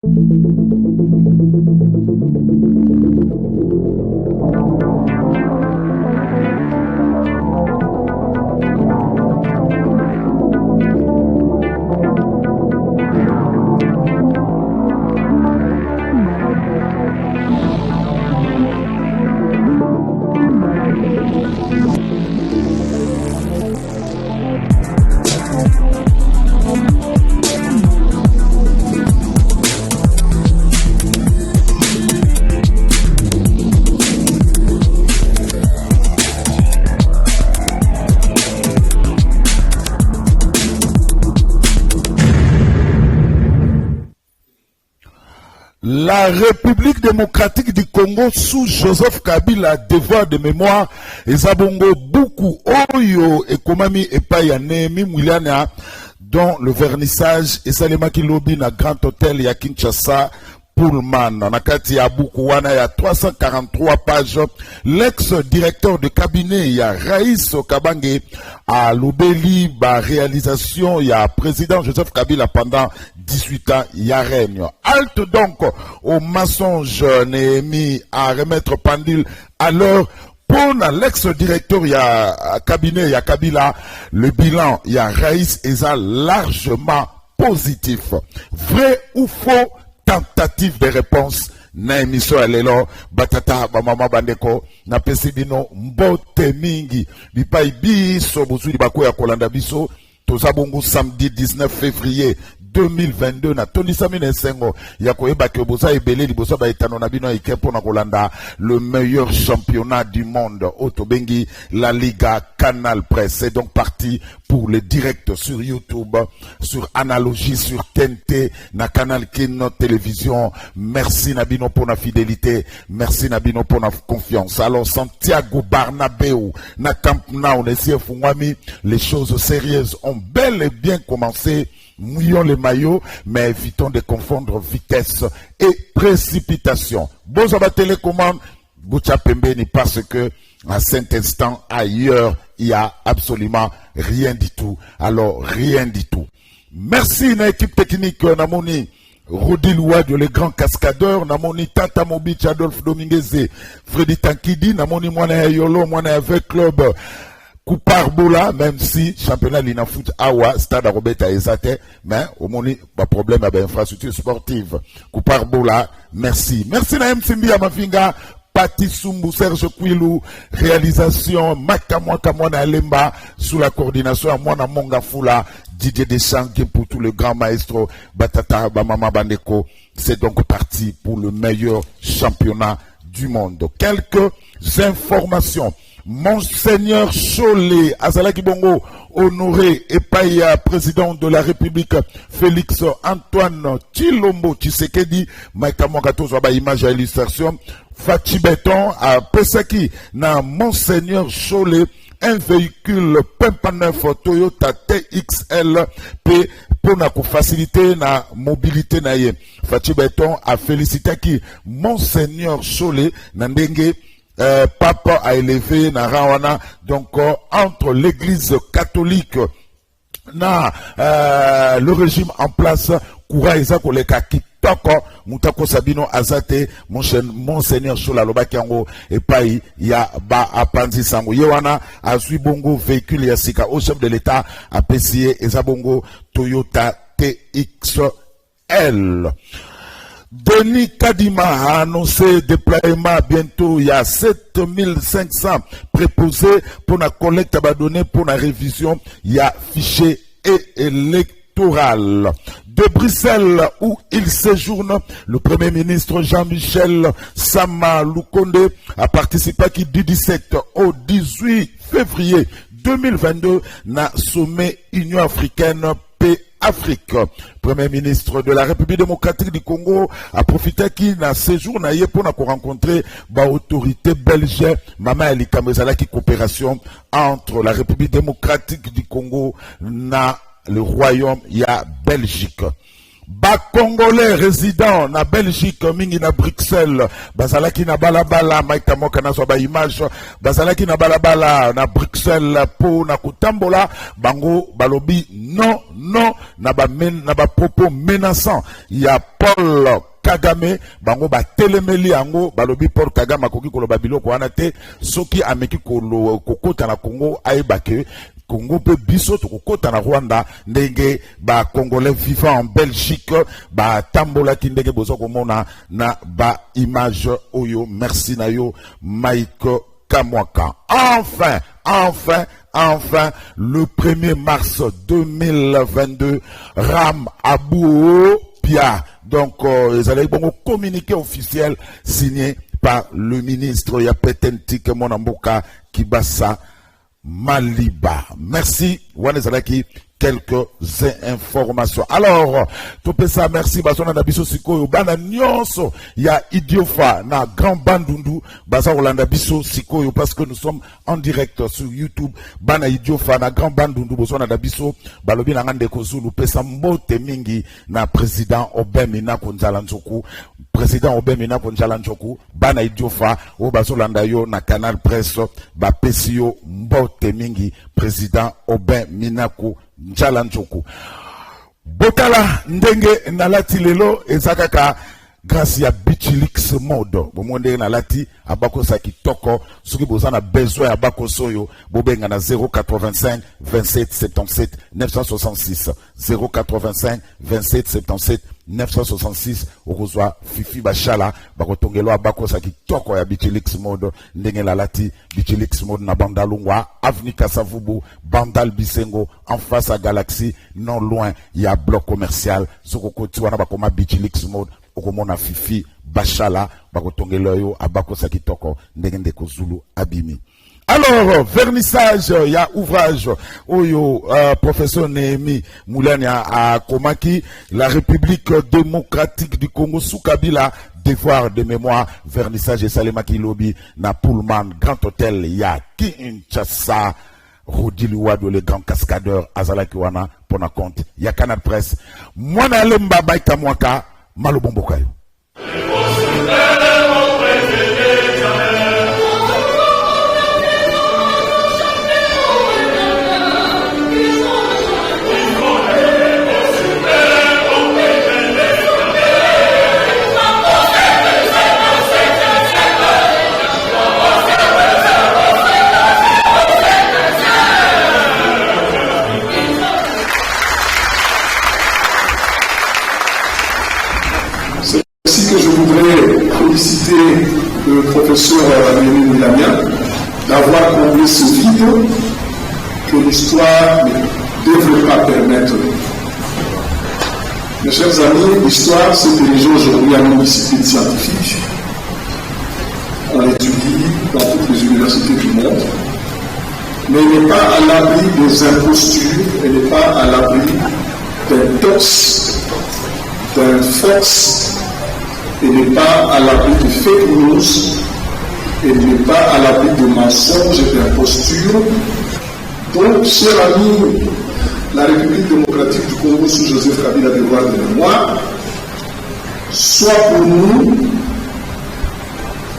La République démocratique du Congo sous Joseph Kabila, devoir de mémoire, et Zabongo beaucoup Oyo et Komami et Payane Mouliana, dont le vernissage et Salema Kilobi na Grand Hôtel ya Kinshasa Pullman. Nakati ya Bukuwana ya 343 pages. L'ex-directeur de cabinet ya Raïs Kabange à l'Obéli, ba réalisation ya président Joseph Kabila pendant 18 ans, il y a règne. Halte donc au mensonge Néhémie à remettre pendule à l'heure. Pour l'ex-directeur, il y a cabinet, il y a Kabila, le bilan, il y a Raïs et ça largement positif. Vrai ou faux, tentative de réponse. Na émission elelo batata bamama bandeko na pesi bino mbote mingi bipai biso bozuli bako ya kolanda biso tozabongo samedi 19 février 2022 na Tony Samine Sengo ya koyeba ke boza ebele liboso ba etano na bino ikepo na kolanda le meilleur championnat du monde Otobengi la Liga Canal Presse. C'est donc parti pour le direct sur YouTube, sur Analogie, sur TNT, na Canal Kin Télévision. Merci Nabino pour la fidélité, merci Nabino pour la confiance. Alors Santiago Barnabéu na Camp Nou les choses sérieuses ont bel et bien commencé. Mouillons les maillots, mais évitons de confondre vitesse et précipitation. Bozaba télécommande, Boucha Pembeni, parce que à cet instant, ailleurs, il n'y a absolument rien du tout. Alors, rien du tout. Merci, une équipe technique, Namoni, Rodi Louad, le grand cascadeur, Namoni Tata Mobich, Adolphe Dominguez, Freddy Tankidi, Namoni Mwana Yolo, Mwana avec club. Koupar Boula, même si championnat Lina Foot Awa, stade à Robert Aezate, mais au moins, pas problème avec infrastructure sportive. Koupar Boula, merci. Merci Naïm Simbi Amafinga, Pati Sumbu, Serge Kouilou, réalisation, Makamwa Kamwana Lemba, sous la coordination à Mwana Monga Fula, Didier Deschamps, pour tout le grand maestro, Batata Bamama Bandeko. C'est donc parti pour le meilleur championnat du monde. Quelques informations. Monseigneur Cholé, Azalaki Bongo, honoré et Paya, président de la République, Félix Antoine Tshilombo Tshisekedi, Maïka Mwangato Zaba image à illustration, Fachi Béton à Pesaki, na Monseigneur Cholé, un véhicule Pempa 9 Toyota TXL P pour na faciliter la mobilité na ye. Fachi Béton a félicité qui Monseigneur Cholé, Nandenge, Papa a élevé Narawana, donc entre l'église catholique na le régime en place, Koura Isako Leka Kitoko, Moutako Sabino Azate, Monseigneur Chola Lobakiango, et Paï, ya ba Apanzi Sango. Yewana, Azui Bongo, véhicule Yasika, au chef de l'État, a PCA, Ezabongo, Toyota TXL. Denis Kadima a annoncé déploiement bientôt. Il y a 7500 préposés pour la collecte abandonnée pour la révision. Il y a fichier électoral. De Bruxelles, où il séjourne, le Premier ministre Jean-Michel Sama Lukonde a participé qui du 17 au 18 février 2022 na sommet Union africaine Afrique. Premier ministre de la République démocratique du Congo a profité qui n'a séjour na pour rencontrer ba autorité belge Mama Elika Mezala qui coopération entre la République démocratique du Congo na le royaume ya Belgique. ba Congolais résidents na Belgique mingi na Bruxelles bazalaki na balabala maika moka na so ba image bazalaki na balabala na Bruxelles po na kutambola bango balobi non na ba propos menaçants ya Paul Kagame bango ba telemeli yango balobi Paul Kagame akoki koloba biloko wana te soki ameki kokota na Congo ayebake Congo pe biso to kokota na Rwanda ndenge ba Congolais vivant en Belgique ba tambola ki ndenge bozo komona na ba image oyo. Merci na yo Mike Kamwaka. Enfin, le 1er mars 2022, Ram Abou Pia. Donc, ils allaient bon communiqué officiel signé par le ministre Yapetentik Monamboka Kibasa Maliba. Merci, Wanezalaki. Quelques informations. Alors, topé ça, merci, basona na biso sikoyo, bana nyonso, ya idiofa, na grand bandundu, basa Rolanda biso sikoyo, parce que nous sommes en direct sur YouTube, bana idiofa, na grand bandundu, basona na biso, balobi na ngande kozulu, pesa mbote mingi, na président Obemina Konjalanchoku, président Obemina Konjalanchoku, bana idiofa, o basolanda yo, na canal presse, ba pesio mbote mingi, président Obemina Njalanchoku. Botala ndenge nalati lelo ezakaka grâce ya Bichilix mode. Bomonde nalati abako sa kitoko soki bozana besoin abako soyo bobenga na 085 27 77 966 085 27 77 966 okozwa Fifi Bashala bakotongelo abako sa kitoko ya Bichilix mode ndenge nalati Bichilix mode na Bandalungwa avenue Kasavubu Bandal Bisengo en face à Galaxy non loin il y a bloc commercial soko wana bakoma Bichilix mode okomona Fifi Bashala bakotongelo yo abako sa kitoko ndenge ndeko Zulu abimi. Alors, vernissage, il y a ouvrage, oyo, professeur Néhémie Moulani à Komaki, la République démocratique du Congo sous Kabila, devoir de mémoire, vernissage et Salemaki Lobby, na Pullman, Grand Hôtel, il y a Kinshasa, Rodi Luwado, le grand cascadeur, Azalaki Wana, pour na compte, il y a Canal Presse, Mwana Lemba Baika Mwaka, Malobombokayo. Que je voudrais féliciter le professeur Néhémie Moulani d'avoir comblé ce vide que l'histoire ne devrait pas permettre. Mes chers amis, l'histoire s'est dirigée aujourd'hui à une discipline scientifique. On l'étudie dans toutes les universités du monde, mais elle n'est pas à l'abri des impostures, elle n'est pas à l'abri d'un tox, d'un fox. Elle n'est pas à l'abri de fake news, elle n'est pas à l'abri de mensonges et d'impostures. Donc, chers amis, la République démocratique du Congo sous Joseph Kabila devoir de mémoire, soit pour nous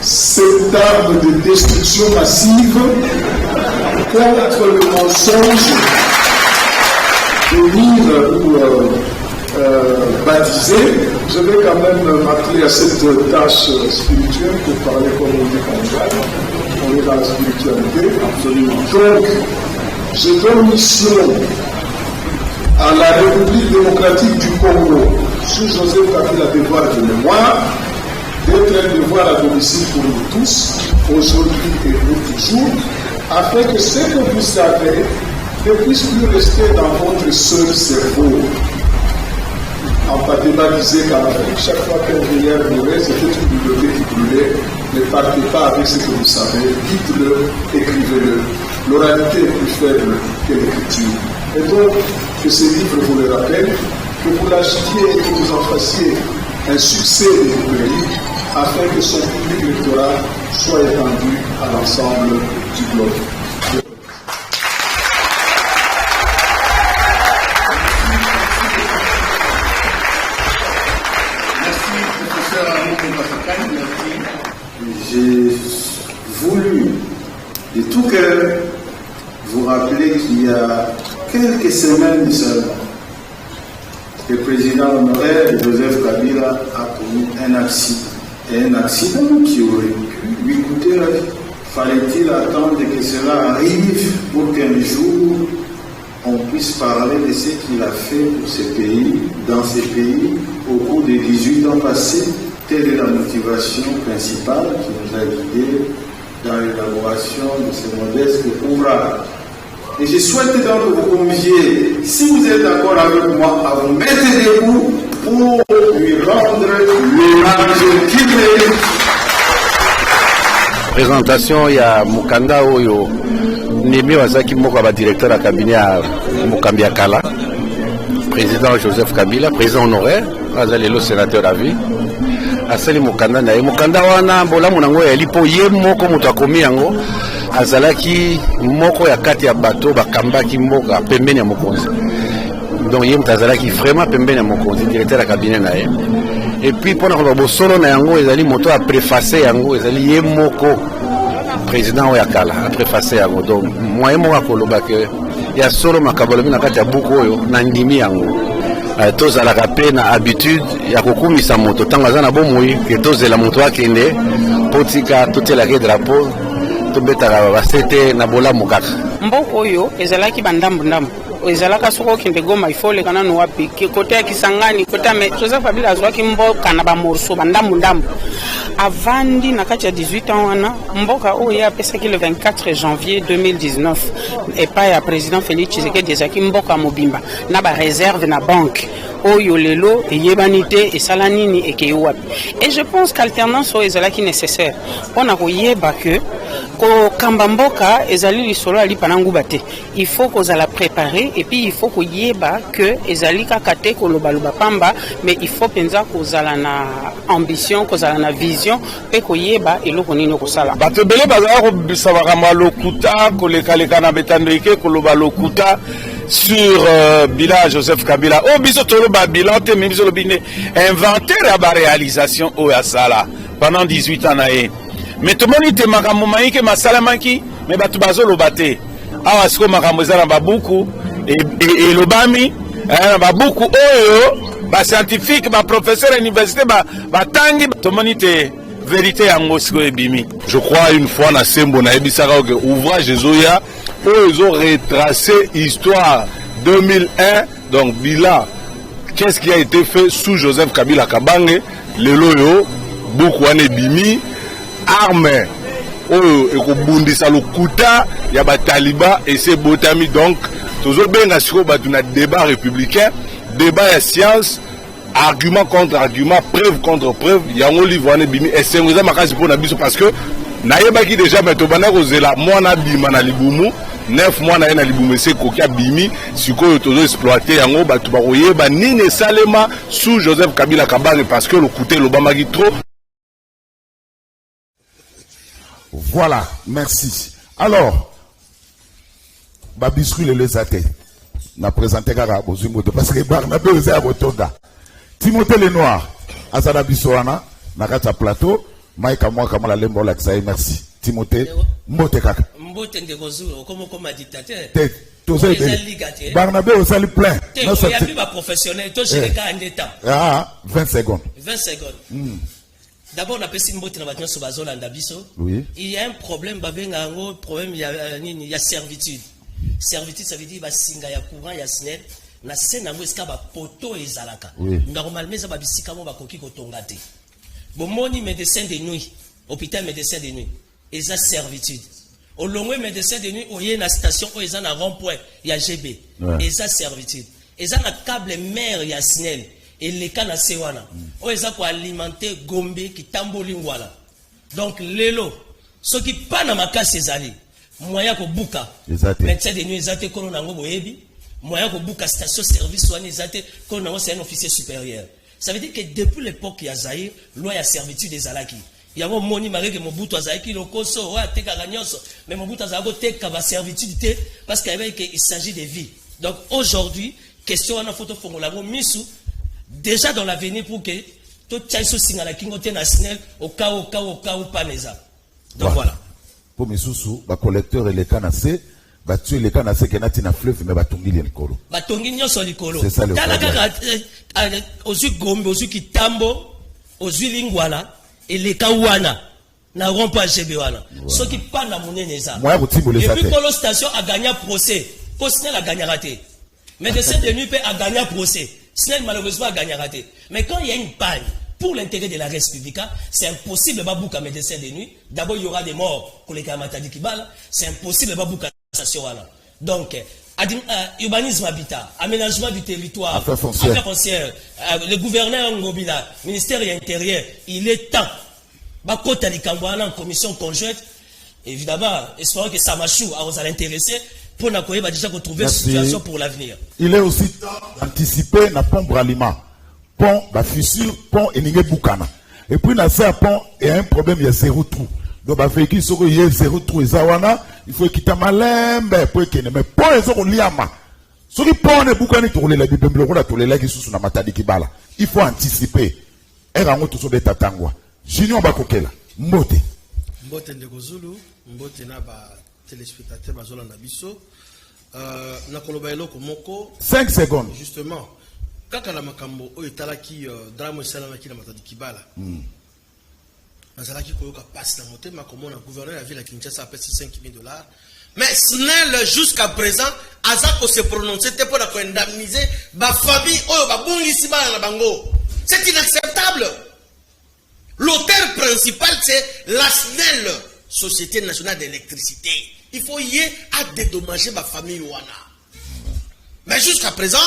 cette arme de destruction massive contre le mensonge de vivre ou baptisé. Je vais quand même m'appeler à cette tâche spirituelle pour parler comme on dit quand on est dans la spiritualité, absolument. Donc, je donne mission à la République démocratique du Congo, sous Joseph Kabila devoir de mémoire, d'être un devoir à domicile pour nous tous, aujourd'hui et pour toujours, afin que ce que vous savez ne puisse plus rester dans votre seul cerveau. En Padema disait qu'en Afrique, chaque fois qu'un vieillard mourait, c'était une bibliothèque qui brûlait. Ne partez pas avec ce que vous savez, dites-le, écrivez-le. L'oralité est plus faible que l'écriture. Et donc, que ces livres vous le rappellent, que vous l'achetiez et que vous en fassiez un succès de librairie, afin que son public lectorat soit étendu à l'ensemble du globe. j'ai voulu de tout cœur vous rappeler qu'il y a quelques semaines seulement, le président honoraire Joseph Kabila a commis un accident. Et un accident qui aurait pu lui coûter la vie. Fallait-il attendre que cela arrive pour qu'un jour on puisse parler de ce qu'il a fait pour ce pays, dans ce pays, au cours des 18 ans passés? Telle est la motivation principale qui nous a guidés dans l'élaboration de ce modeste ouvrage. Et je souhaite donc vous convier, si vous êtes d'accord avec moi, à vous mettre debout pour lui rendre l'hommage qu'il mérite. Présentation, il y a Mukanda Oyo, Nemi Wazaki Mokaba, directeur de cabinet à Mukambia Kala, président Joseph Kabila, président honoraire, Azalelo sénateur à vie. Asali Mukanda na Mukanda wana bola munango ya lipo ye moko mutu akomi yango azalaki moko ya kati ya bato bakambaki mboka pembeni ya mokonzi. Donc ye mutu azalaki vraiment pembeni ya mokonzi, directeur ya cabinet na ye. Et puis pendant que bosolo na yango ezali moto a préfacé yango ezali ye moko président oya kala a préfacé yango. Donc moyen moko akoloba ke ya solo makabolomi na kati ya buku oyo na ndimi yango. Tozalaka pe na habitude ya kokumisa moto ntango aza na bomoi ke tozela moto akende po tika totelaka drapeau tobetaka basete na bolamu kaka. Mboka oyo ezalaki bandambu-ndambu ezalaka soko okende Goma ifole kana no wapi kote ya Kisangani kote ya Joseph Kabila azwaki mboka na bamorso bandambu-ndambu avandi na kati ya 18 ans wana mboka oyo apesaki le 24 janvier 2019 epai ya président Félix Tshisekedi ezalaki mboka mobimba na ba réserve na banque oyo lelo eyebani te esala nini ekei wapi. Et je pense qu'alternance oyo ezalaki nécessaire mpona koyeba ke kokamba mboka ezali lisolo alipa na nguba te. Il faut kozala préparer et puis il faut koyeba que ezali kaka te kolobaloba pamba, mais il faut penza kozala na ambition, kozala na vision pe koyeba eloko nini kosala. Bato bele bazala kobisa bakamba lokuta kolekaleka na betandeke koloba lokuta sur bilan Joseph Kabila. Oh biso toloba bilan te mais biso lobine inventaire ya ba réalisation o ya sala pendant 18 ans na ye. Mais tout le monde était makambo maïke masalamaki mais bato bazoloba te. Awa siko makambo ezala babuku et lobami babuku oyo ba scientifique ba professeur à l'université ba tangi tout le monde était vérité yango siko ebimi. Je crois une fois na sembo na ebisaka que ouvrage ezoya oyo ils ont retracé histoire 2001 donc bilan qu'est-ce qui a été fait sous Joseph Kabila Kabange lelo yo buku wana ebimi arme oyo ekobundisa lokuta ya bataliba et c'est botami. Donc tozobenga siko bato na débat républicain, débat ya science, argument contre argument, preuve contre preuve. Yango livre wana bimi esengoza makasi mpona biso parce que nayebaki déjà mais tobanda kozela mwana bima na libumu 9 mois na ye na libumu ese koki abimi sikoyo tozo exploiter yango bato bakoyeba nini esalema sous Joseph Kabila Kabange parce que lokuta elobamaki trop. Voilà, merci. Alors, Babiscu le Lezate n'a présenté Kara Bozimoto parce que Barnabé osé à Botonga. Timothée Lenoir, Azana Bissoana, Nakata Plateau, Maïka moi comme la lembo la Xaï, merci. Timothée, Mbote Kaka. Mbote Ndegozo, comme dictateur. Barnabé osé le plein. Il y a plus ma professionnel, toi je les gars en état. Ah, 20 secondes. 20 secondes. D'abord, on appelle ça Mbote Nabatian Sobazo Landabiso. Oui. Il y a un problème, il y a servitude. Servitude, ça veut dire qu'il y a courant, il y a snel. Na scène na mweska ba poto ezalaka. Normalement ça ba bisika mo ba koki ko tongate. Bon moni médecin de nuit, hôpital médecin de nuit, eza servitude. Au longwe médecin de nuit oye na station o eza na rond-point, ya GB. Eza servitude. Eza na câble mer ya snel et les kana sewana. O eza ko alimenter Gombe ki tamboli ngwala. Donc lelo ce qui pas na makasi ezali. Moya ko buka. Médecin de nuit ezate kono nango boyebi. Moyen que bouka station service soit nézaté qu'on a c'est un officier supérieur. Ça veut dire que depuis l'époque il y a Zaïre, loi ya servitude des alaki. Il y a un moni maré que Mobutu Azaïki le koso ouais teka ganyoso mais Mobutu Azaïko teka ba servitude parce qu'il s'agit de vie. Donc aujourd'hui question on a photo fongola misu déjà dans l'avenir pour que to tchaïso singa la kingo te na SNEL au cas où paneza. Donc voilà. Pour mes sous ba collecteur et les canacés ba tuer les canacés qui nati na fleuve mais ba tongi les likolo. Ba tongi nyoso likolo. C'est ça le problème. Tala ozu gombe ozu kitambo ozu lingwala et les kawana na rompo HB wana. Ce qui pas na monene ça. Moi ko timbo les et puis Polo Station a gagné procès. SNEL a gagné raté. Médecin de nuit a gagné procès. SNEL malheureusement a gagné raté. Mais quand il y a une panne pour l'intérêt de la res publica, c'est impossible de bouca médecin de nuit. D'abord il y aura des morts pour les Kamatadi Kibala. C'est impossible de bouca station. Donc urbanisme habitat, aménagement du territoire, affaires foncières, le gouverneur Ngobila, ministère de l'Intérieur, il est temps. Bakota Likambwana en commission conjointe. Évidemment, espérons que Samachou a l'intéressé. Pour déjà retrouver une situation pour l'avenir. Il est aussi temps d'anticiper na pont Bralima, pont ba fissure, pont Eningé Boukana. Et puis na ce pont il y a un problème, il y a zéro trou. Donc ba véhicule soko il y a zéro trou et zawana, il faut quitter malembe pour que mais pont ezoko liama. Soki pont ne Boukani tourner la bibemble ko la tourner la ki susu na matadi kibala. Il faut anticiper. Erango to so de tatangwa. Junior bakokela. Mbote. Mbote ndeko Zulu, mbote na ba téléspectateurs bazola na biso na koloba eloko moko 5 secondes justement kaka la makambo o etalaki drame esalamaki na matadi kibala nazalaki koyoka passe na motema komona gouverneur la ville ya Kinshasa apesi $5,000 mais SNEL jusqu'à présent azako se prononcer te pour la indemniser ba famille oyo babungisi bana na bango. C'est inacceptable. L'auteur principal c'est la SNEL, Société nationale d'électricité. Il faut y aller à dédommager ma famille Wana. Mais jusqu'à présent,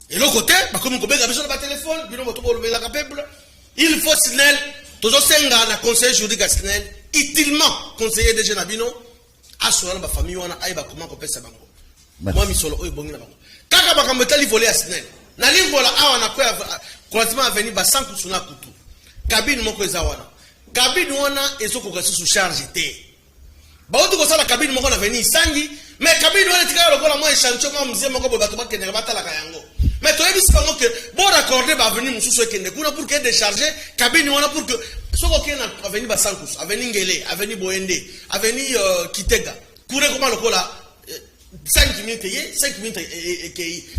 et l'autre côté, comme on a besoin de téléphone, il faut SNEL, tous les la conseiller juridique à SNEL, utilement conseiller des jeunes abino, à ce ma famille Wana, aïba comment on peut se bango. Moi, je suis là, je suis là. Quand on a volé à SNEL, na lingola awa na kwa relativement avenir ba 100 kusuna kutu. Cabine moko ezawana. Cabine wana ezoko kasi sous charge té. Ba otu ko sala cabine moko na venir sangi, mais cabine wana tikala lokola mo échantillon ma mzee moko bato ba kende ba tala kayango. Mais to yebi sipango que bon raccorder ba venir mususu ekende kuna pour que décharger cabine wana pour que soko kena avenir ba 100 kus, avenir Ngele, avenir Boende, avenir Kitega. Kure koma lokola 5 minutes, 5 minutes,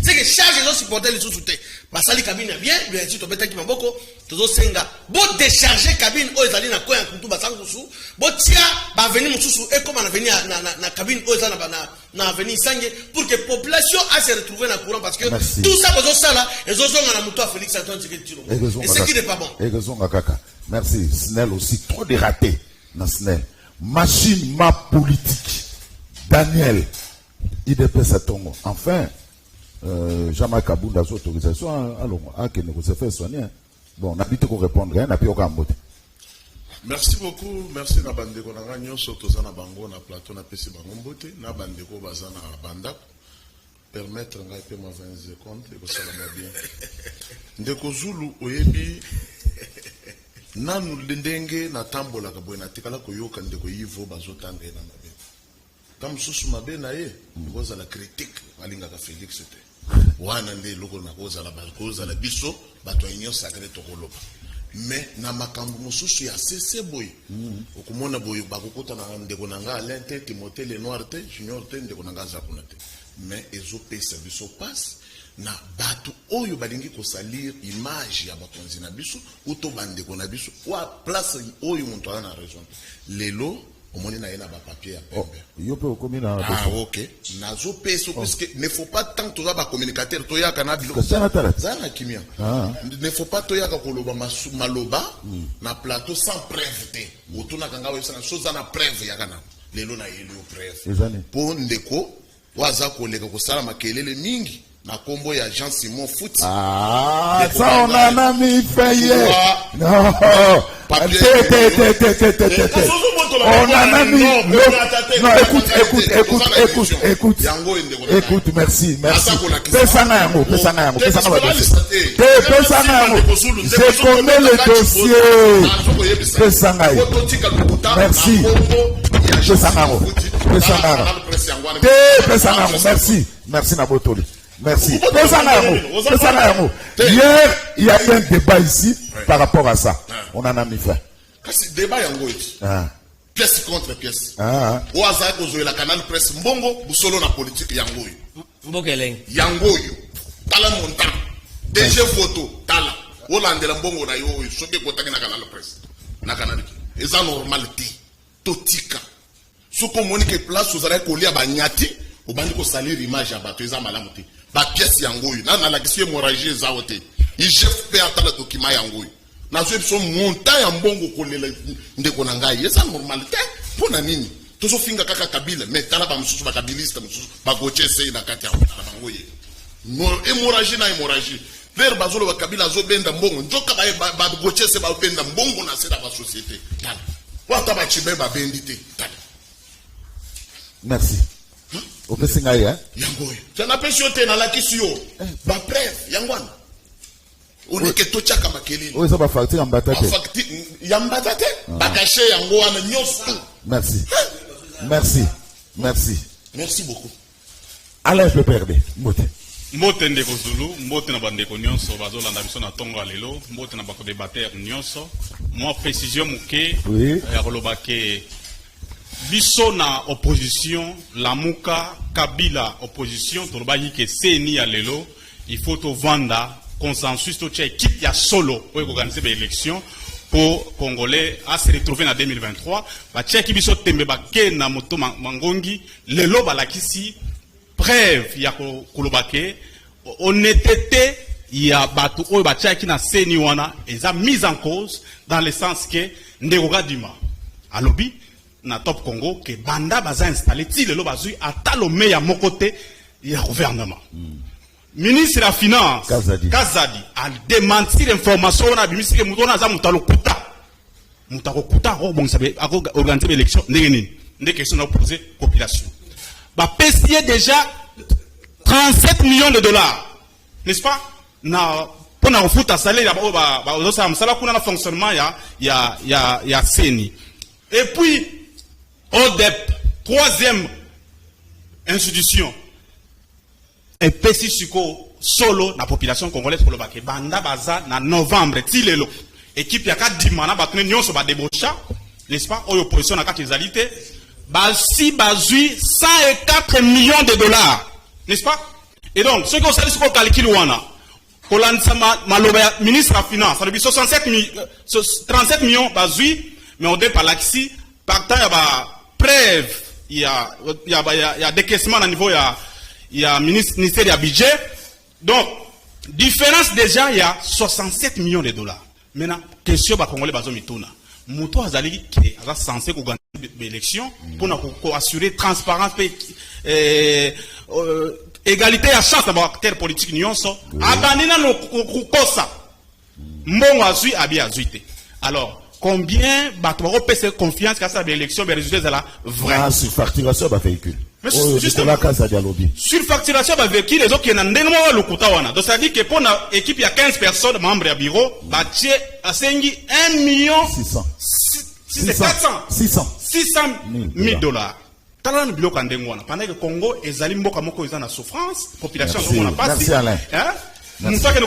c'est que charge les autres supporters les sous-soutés. Basali cabine bien sûr, tu peux maboko, toujours senga. Bon décharger cabine, oh, ils allaient na quoi un couteau, basangousou. Bon, tiens, va venir mon sous et comment venir na cabine, oh, ils allaient na venir sangue, pour que la population a se retrouver dans le courant, parce que tout ça, besoin ça là, ils ont un amouto à Félix Antoine Tshisekedi. Et ce qui n'est pas bon. Merci. SNEL aussi, trop de ratés dans SNEL. Machine, ma politique. Daniel. IDPS à Tongo. Enfin, Jean-Marc Kabounda a autorisation à que nous se fait soigner. Bon, on a dit qu'on répondre, on n'a plus aucun mot. Merci beaucoup, merci na bandeko na ganyo surtout na bango na plateau na pesi bango mbote na bandeko baza na banda permettre ngai pe ma 20 secondes et ça va bien. Ndeko Zulu oyebi nanu ndenge na tambola ka boy na tikala ko yoka ndeko yivo bazotanga na mabe. Comme sous ma be na ye cause la critique alinga ka Félix te wana nde loko na cause la biso bato union sacré to koloba mais na makambo mosusu ya cc boy okumona boy bakokota na ndeko nanga Alain Timothée le noir te junior te ndeko nanga zakuna te mais ezo pesa biso passe na bato oyo balingi ko salir image ya bakonzi na biso uto bandeko na biso wa place oyo muntu ana raison lelo omoni na yena ba papier ya pembe yo pe okomi na OK nazo peso puisque ne faut pas tant to ba communicateur to yaka na bilo zana kimia ne faut pas to yaka koloba maloba na plateau sans preuve te otuna kanga wesa na chose na preuve yaka na lelo na yelo preuve po ndeko waza koleka ko sala makelele mingi na kombo ya Jean Simon Foot. Ça on a un ami payé. Non. On a un ami. Non, écoute, merci. Je connais le dossier. Merci. Merci Nabotoli. Merci. Hier, il y a eu un débat ici par rapport à ça. On en a mis fin. Kasi débat yango iti. Pièce contre pièce. Oaza ko zoela canal presse mbongo busolo na politique yango yo. Mbokeleng. Yango yo. Tala montant. DG photo tala. Olandela mbongo na yo soke kotaki na canal presse. Na canal ki. Eza normalité. Totika. Soko monique place ozala ko lia ba nyati, obandi ko salir image ya bato eza malamu te. Ba pièce yango yo. Na la question hémorragie eza wote. IGF atala document yango yo. Na zo biso montant ya mbongo kolela ndeko na ngai eza normalité pona nini tozo finga kaka Kabila mais tala ba mususu ba kabilista mususu ba gochese na kati ya bango ye no hémorragie na hémorragie vers bazolo ba Kabila zo benda mbongo njoka ba gochese ba benda mbongo na sera ba société tala wata ba chibe ba bendite tala. Merci. Au pesinga ya yango yo tana pesiote na la kisio ba preuve yangwana. On est que tout chaka makeli. Oui, ça va facture en batate. Yambatate, bakaché yango wana nyoso. Merci. Merci. Merci. Merci beaucoup. Alain, je peux perdre. Mbote. Mbote ndeko Zulu, mbote na bandeko nyonso bazolanda biso na tongo lelo, mbote na bako débatteur nyonso. Moi précision muke ya kolobake biso na opposition, Lamuka, Kabila opposition, tolobaki ke seni ya lelo, il faut to vanda consensus to tchè équipe ya solo pour organiser des élections pour Congolais à se retrouver en 2023 ba tchè ki biso tembe ba ke na moto mangongi lelo ba lakisi preuve ya kolobake honnêteté ya bato oyo ba tchè ki na seni wana eza mise en cause dans le sens que ndeko dima alobi na Top Congo que banda baza installé ti lelo bazui atalome ya mokote ya gouvernement. Ministre de la Finance, Kazadi, a démenti l'information on a bimisi que mutona za mutalo kuta. Mutalo kuta o bon sabe a organiser l'élection ndengeni. Ndé question na poser population. Ba pesier déjà 37 millions de dollars. N'est-ce pas? Na pona ofuta salaire ba oza msala kuna na fonctionnement ya CENI. Et puis ODEP, troisième institution. Et pesi suko solo na population congolaise pour le baké banda baza na novembre tilelo équipe ya kadima na batune nyonso ba débaucha n'est-ce pas oyo opposition na kati ezalité basi bazui 104 millions de dollars n'est-ce pas et donc ce que vous savez suko calcul wana kolandisa maloba ya ministre la finance ça depuis 37 millions bazui mais on dépa l'axi partant ya ba preuve ya décaissement à niveau il y a ministère de budget. Donc, différence déjà, il y a 67 millions de dollars. Maintenant, question de Congolais Bazomituna. Mouto Azali qui est censé gagner l'élection pour assurer transparence et égalité à chance dans l'acteur politique nyonso. Abanina no kosa. Mbongo azui abi azuite. Alors, combien battre pèse confiance qu'à ça l'élection les résultats là vrai. Ah, sur facturation de véhicule. Justement, surfacturation de véhicule, les autres qui n'ont pas le quota. Donc, ça dit que pour une équipe, il y a 15 personnes, membres du bureau, bâti à 1 million 600 000 dollars. Pendant que le Congo est en souffrance, la population n'a pas merci Alain. Nous sommes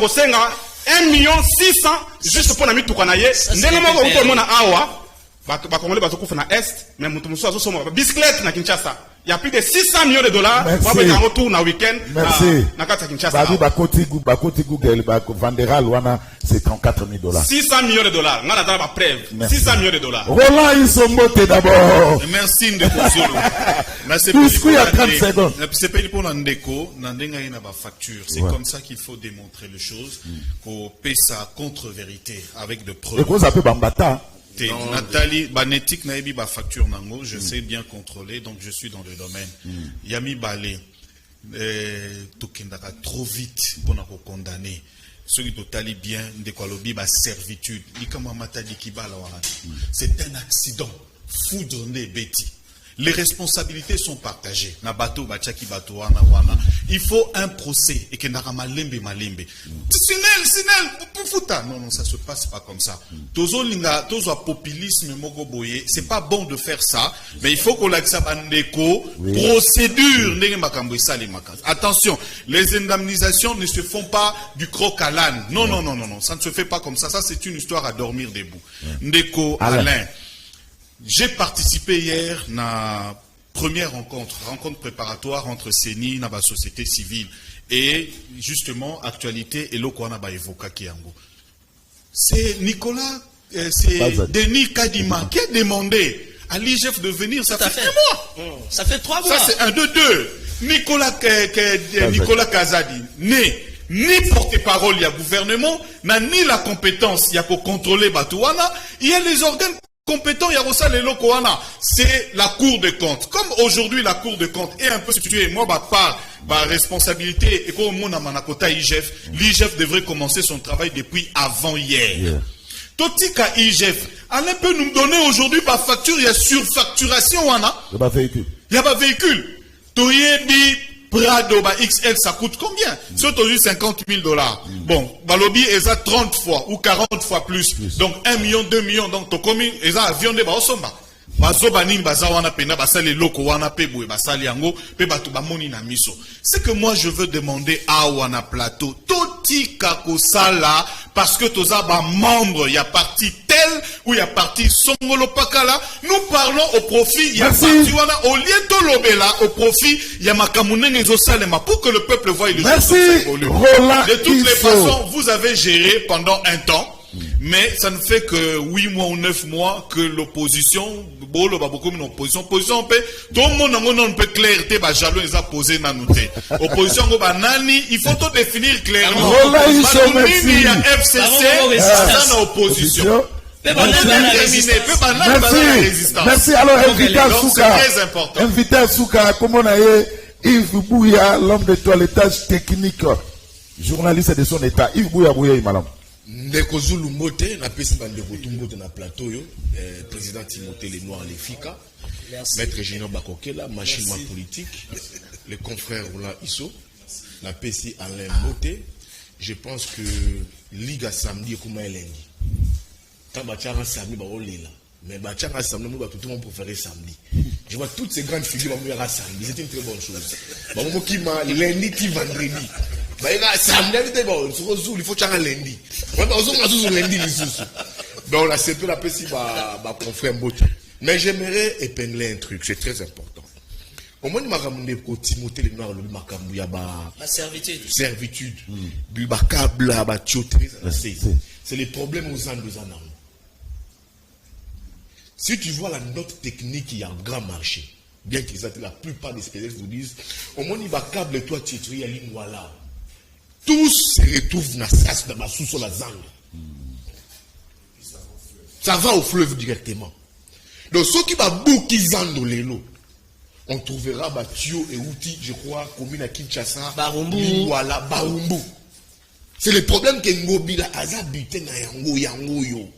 1 million 600 juste pour la mise tout canaillé. Mais bicyclette na Kinshasa. Il y a plus de 600 millions de dollars. Pour un retour na week-end. Merci. Bakoti Google, Vandera, Luana, c'est 34 000 dollars. 600 millions de dollars. On a la preuve. 600 millions de dollars. Roland, ils sont montés d'abord. Merci Ndeko. Merci. Tout il y a 30 secondes. C'est pas pour Ndeko, Nandenga y a pas facture. C'est comme ça qu'il faut démontrer les choses. Qu'on paie sa contre-vérité avec de preuves. Et qu'on s'appelle Bambata. Nathalie, Banétique Naïbi ba facture nango, je sais bien contrôler, donc je suis dans le domaine. Yami Balé, Tokendaka trop vite pour nous condamner. Ceux qui totali bien, Ndekolobi ba servitude. C'est un accident. Foudre ne bêti. Les responsabilités sont partagées. Na bateau, bachaki bateau, wana. Il faut un procès. Et que na malembe. Sinel, pufuta. Non, ça se passe pas comme ça. Tozo linga, tozo populisme, mogo boye. C'est pas bon de faire ça. Mais il faut qu'on l'accepte en écho. Procédure. Attention, les indemnisations ne se font pas du croc à l'âne. Non. Ça ne se fait pas comme ça. Ça, c'est une histoire à dormir debout. Ndeko Alain. J'ai participé hier à la première rencontre préparatoire entre CENI et la société civile. Et justement, actualité, et l'Okwana ba évoqué Kiango. C'est Nicolas, c'est Denis Kadima qui a demandé à l'IGF de venir. Ça fait 3 mois. Ça fait 3 mois. Ça, c'est 1, 2, 2. Nicolas Kazadi, ni porte-parole, il y a gouvernement, ni la compétence, il y a pour contrôler Batouana, il y a les organes compétent, c'est la Cour des comptes. Comme aujourd'hui la Cour des comptes est un peu située, moi, par responsabilité, et comme mon amanakota IGF, l'IGF devrait commencer son travail depuis avant hier. Totika IGF, Alain peut nous donner aujourd'hui par facture, il y a surfacturation, il y a pas véhicule. Toyebi Prado XL, ça coûte combien? C'est aujourd'hui $50,000. Bon, Balobi est à 30 fois ou 40 fois plus. Donc 1 million, 2 millions. Donc Tokomi est à avion de Baosomba. C'est que moi je veux demander à Wana Plateau, Toti Kakosala, parce que Toza ba membre, il y a parti tel ou il y a parti Songolo Pakala, nous parlons au profit, il y a parti Wana, au lieu de l'obéla, au profit, il y a Makamounen et Zosalema, pour que le peuple voie le Merci. De toutes les façons, vous avez géré pendant un temps. Mais ça ne fait que 8 mois ou 9 mois que l'opposition, tout le monde peut clarté, jalon les a posé dans nous. Opposition, il faut tout définir clairement. Il y a FCC, ça n'a opposition. Merci. Alors, invité à Souka, comment on a Yves Bouya, l'homme de toilettage technique, journaliste de son état. Yves Bouya, madame. Ndeko Zulu Mbote, na pesi bandeko tumbote na plateau yo, président Timothée Lenoir Lefika, maître Général Bakokela, machine politique, les confrères Roland Isso, na pesi Alain Mbote. Je pense que Liga samedi comme un lundi. Tant bachara samedi ba olela, mais bachara samedi moi tout le monde préférait samedi. Je vois toutes ces grandes figures ba moya samedi, c'est une très bonne chose. Ba mo ki ma lundi ti vendredi. Il faut un lundi. Donc la CP la PC va confrère Mbote. Mais j'aimerais épingler un truc, c'est très important. Au moins, il faut Timothée Lenoir le Macambouya la servitude. Servitude. C'est les problèmes aux ans de Zanam. Si tu vois la note technique, il y a un grand marché. Bien qu'ils aient la plupart des spécialistes vous disent, au moins il va câble toi titrer à l'Inwala. Tous se retrouvent dans la sous la zangue. Ça va au fleuve directement. Donc, ceux qui va bouquer zando l'élo, on trouvera Batio et outils, je crois, commune à Kinshasa, voilà, Barumbu. C'est le problème que Ngobila a buté na yango yo.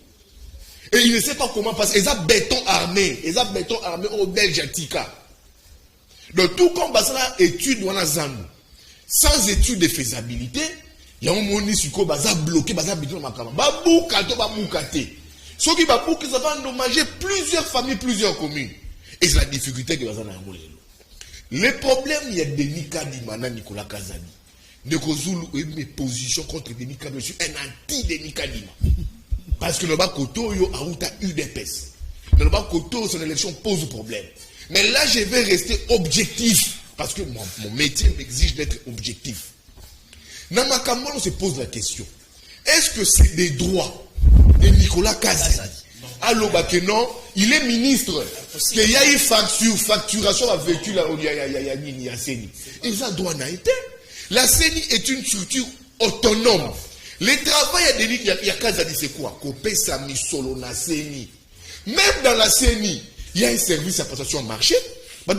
Et il ne sait pas comment passer. Ils ont béton armé au Belgique. Donc, tout comme ça, étude ou zando. Sans étude de faisabilité, il y a un monde qui est bloqué, qui est bloqué. Ceux qui va endommager plusieurs familles, plusieurs communes. Et c'est la difficulté que nous avons. Le problème, il y a Denis Kadima, Nicolas Kazadi. Nekozulu et mes positions contre Denis Kadima. Je suis un anti-Denis Kadima. Parce que le bas Koto a eu des pèses. Le bas Koto, son élection pose problème. Mais là, je vais rester objectif. Parce que mon métier m'exige d'être objectif. Namakambo, on se pose la question. Est-ce que c'est des droits de Nicolas Kazadi? Alors, non, il est ministre. Il y a une facturation à véhicule, il y a CENI. Et ça doit n'a été. La CENI est une structure autonome. Le travail il y a Kazadi, c'est quoi? Copé Sami Solo na CENI. Même dans la CENI, il y a un service à passation marché. Il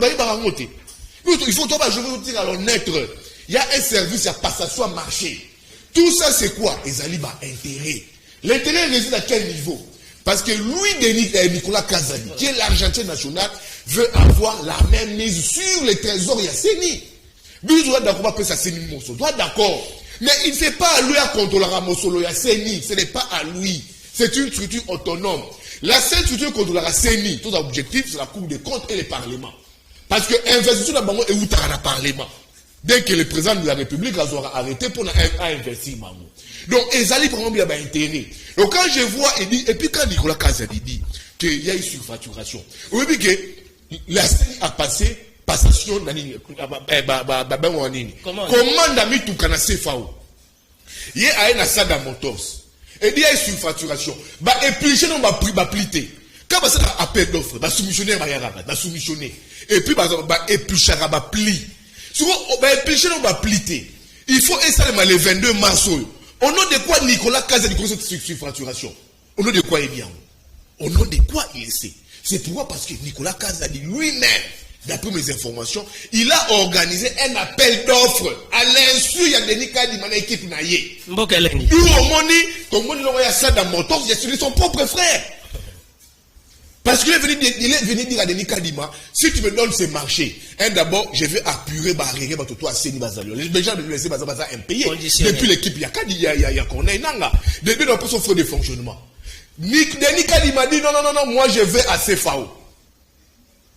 faut je vais vous dire alors naître. Il y a un service à passation à marché. Tout ça c'est quoi? Les alibas intérêt. L'intérêt réside à quel niveau? Parce que lui, Nicolas Kazadi, qui est l'argentier national, veut avoir la même mise sur les trésors Yasseni. Bisous d'accord pas ça Seni Mosso. Doit d'accord. Mais il ne fait pas à lui à contrôler Ramosolo Yasseni. Ce n'est pas à lui. C'est une structure autonome. La seule structure contrôlera Yasseni. Tout objectif, c'est la Cour des comptes et le Parlement. Parce que l'investition dans le Bango est où dans le Parlement. Dès que le président de la République aura arrêté pour investir Bango. Donc, Ezali, par exemple, il y a un intérêt. Donc, quand je vois, et puis quand Nicolas Kazadi dit qu'il y a une surfacturation, on dit que la CENI a passé passation comment d'ami tout kana CFAO. Il y a un Sada Motors. Et il y a une surfacturation. Et puis, je n'ai pas pris ma plité. Quand ça a appel d'offres, bah soumissionner, bah soumissionner. Et puis, et puis, ça va pli. Souvent, bah et puis, je n'ai pas plité. Il faut installer les 22 mars. Au nom de quoi Nicolas Kazadi dit cette surfacturation? Au nom de quoi il vient? Au nom de quoi il sait? C'est pourquoi parce que Nicolas Kazadi lui-même, d'après mes informations, il a organisé un appel d'offres à l'insu, il y a Denis Kadima dans l'équipe Naye. Mbokeleni. Nous, au Moni, comme on a ça dans mon temps, il a suivi son propre frère. Parce qu'il est venu dire à Denis Kadima, si tu me donnes ces marchés, d'abord, je vais apurer, barrer, toi, Seni Bazalio. Les gens me laisser Bazalio impayé. Depuis l'équipe, il y a Kadi, il y a Corneille Nanga. Depuis, on peut son feu de fonctionnement. Denis Kadima dit, non, moi, je vais à CFAO.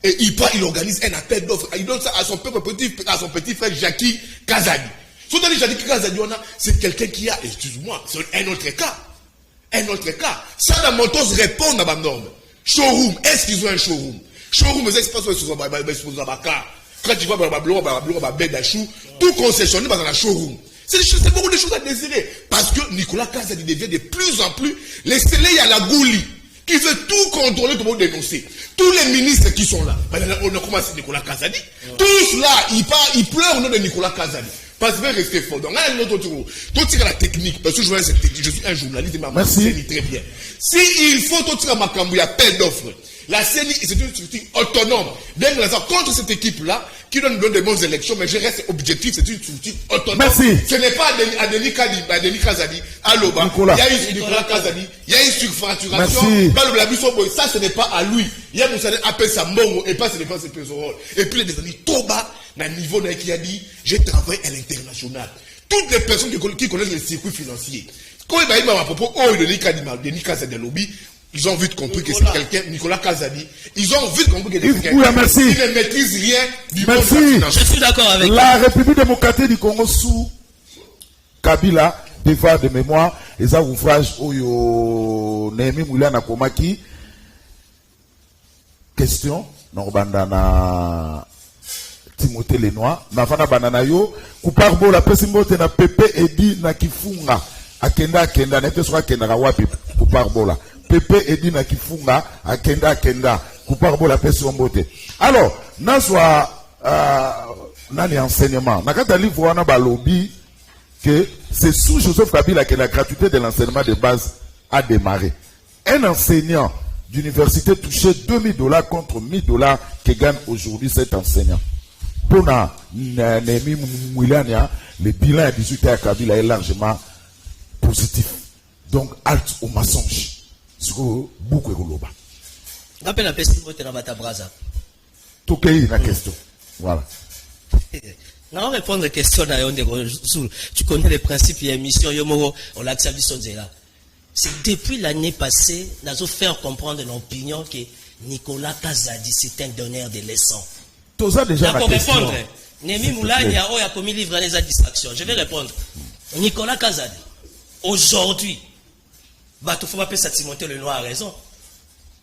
Et il organise un appel d'offres. Il donne ça à son petit frère Jackie Kazadi. Surtout Jackie Kazadi, c'est quelqu'un qui a, excuse-moi, c'est un autre cas. Un autre cas. Ça, la Montos répond à ma norme. Showroom, est-ce qu'ils ont un showroom? Showroom, les espaces sont sur quand tu vois Bedachou, tout concessionné dans la showroom. C'est beaucoup de choses à désirer. Parce que Nicolas Kazadi devient de plus en plus les scellés à la Gouli, qui veut tout contrôler, tout le monde dénoncer. Tous les ministres qui sont là, on a commencé Nicolas Kazadi. Tous là, ils pleurent au nom de Nicolas Kazadi. Parce que rester fort. Donc, là, notre tour. Tout tire la technique. Parce que je suis un journaliste. Merci. Très bien. Si il faut tout tirer ma cambouille à appel d'offres, la CENI, c'est une structure autonome. Bien que contre cette équipe-là, qui donne des bonnes élections, mais je reste objectif, c'est une structure autonome. Merci. Ce n'est pas à Denis Kazadi, à Loba. Il y a eu Nicolas Kazadi, il y a eu surfacturation. Ça, ce n'est pas à lui. Il y a Moussane appelle ça Mongo, et pas ce n'est pas ses rôle. Et puis, les amis, Toba, dans le niveau qui a dit, j'ai travaillé à l'international. Toutes les personnes qui connaissent les circuits financiers, quand il va y avoir à propos, Denis Kazadi lobby, ils ont vite compris que c'est quelqu'un, Nicolas Kazadi, ils ont vite compris que c'est quelqu'un qui ne maîtrise rien du monde financier. Je suis d'accord avec la République démocratique du Congo sous Kabila, devoir de mémoire, et ça ouvrage Oyo Nehemi Moulana Komaki. Question, Norbandana Timothée Lenoir, Navana Bananayo, Kuparbo la Pesimbote na Pepe Edi na Kifunga, Akenda, Nete soit Kenda Wapi, Kuparbo la. Pepe Edi na Kifunga, Akenda, Kuparbo la Pesimbote. Alors, Nazwa, nani enseignement, Nakata livre wana balobi, que c'est sous Joseph Kabila que la gratuité de l'enseignement de base a démarré. Un enseignant d'université touchait $2000 contre $1000 que gagne aujourd'hui cet enseignant. Pour Nehemi Moulania, le bilan à 18 à Kabila est largement positif. Donc, halte au mensonge. C'est beaucoup de goloba. Rappelle la personne qui est dans la braza. Tout pays la question. Voilà. Non, répondre à la question, tu connais les principes et les missions, on l'a accepté là. C'est depuis l'année passée, nous avons fait comprendre l'opinion que Nicolas Kazadi, c'est un donneur de leçons. Tout ça déjà pour répondre, Nehemi Moulani a commis livre les distractions. Je vais répondre. Nicolas Kazadi, aujourd'hui, il faut m'appeler ça Timothée Lenoir a raison.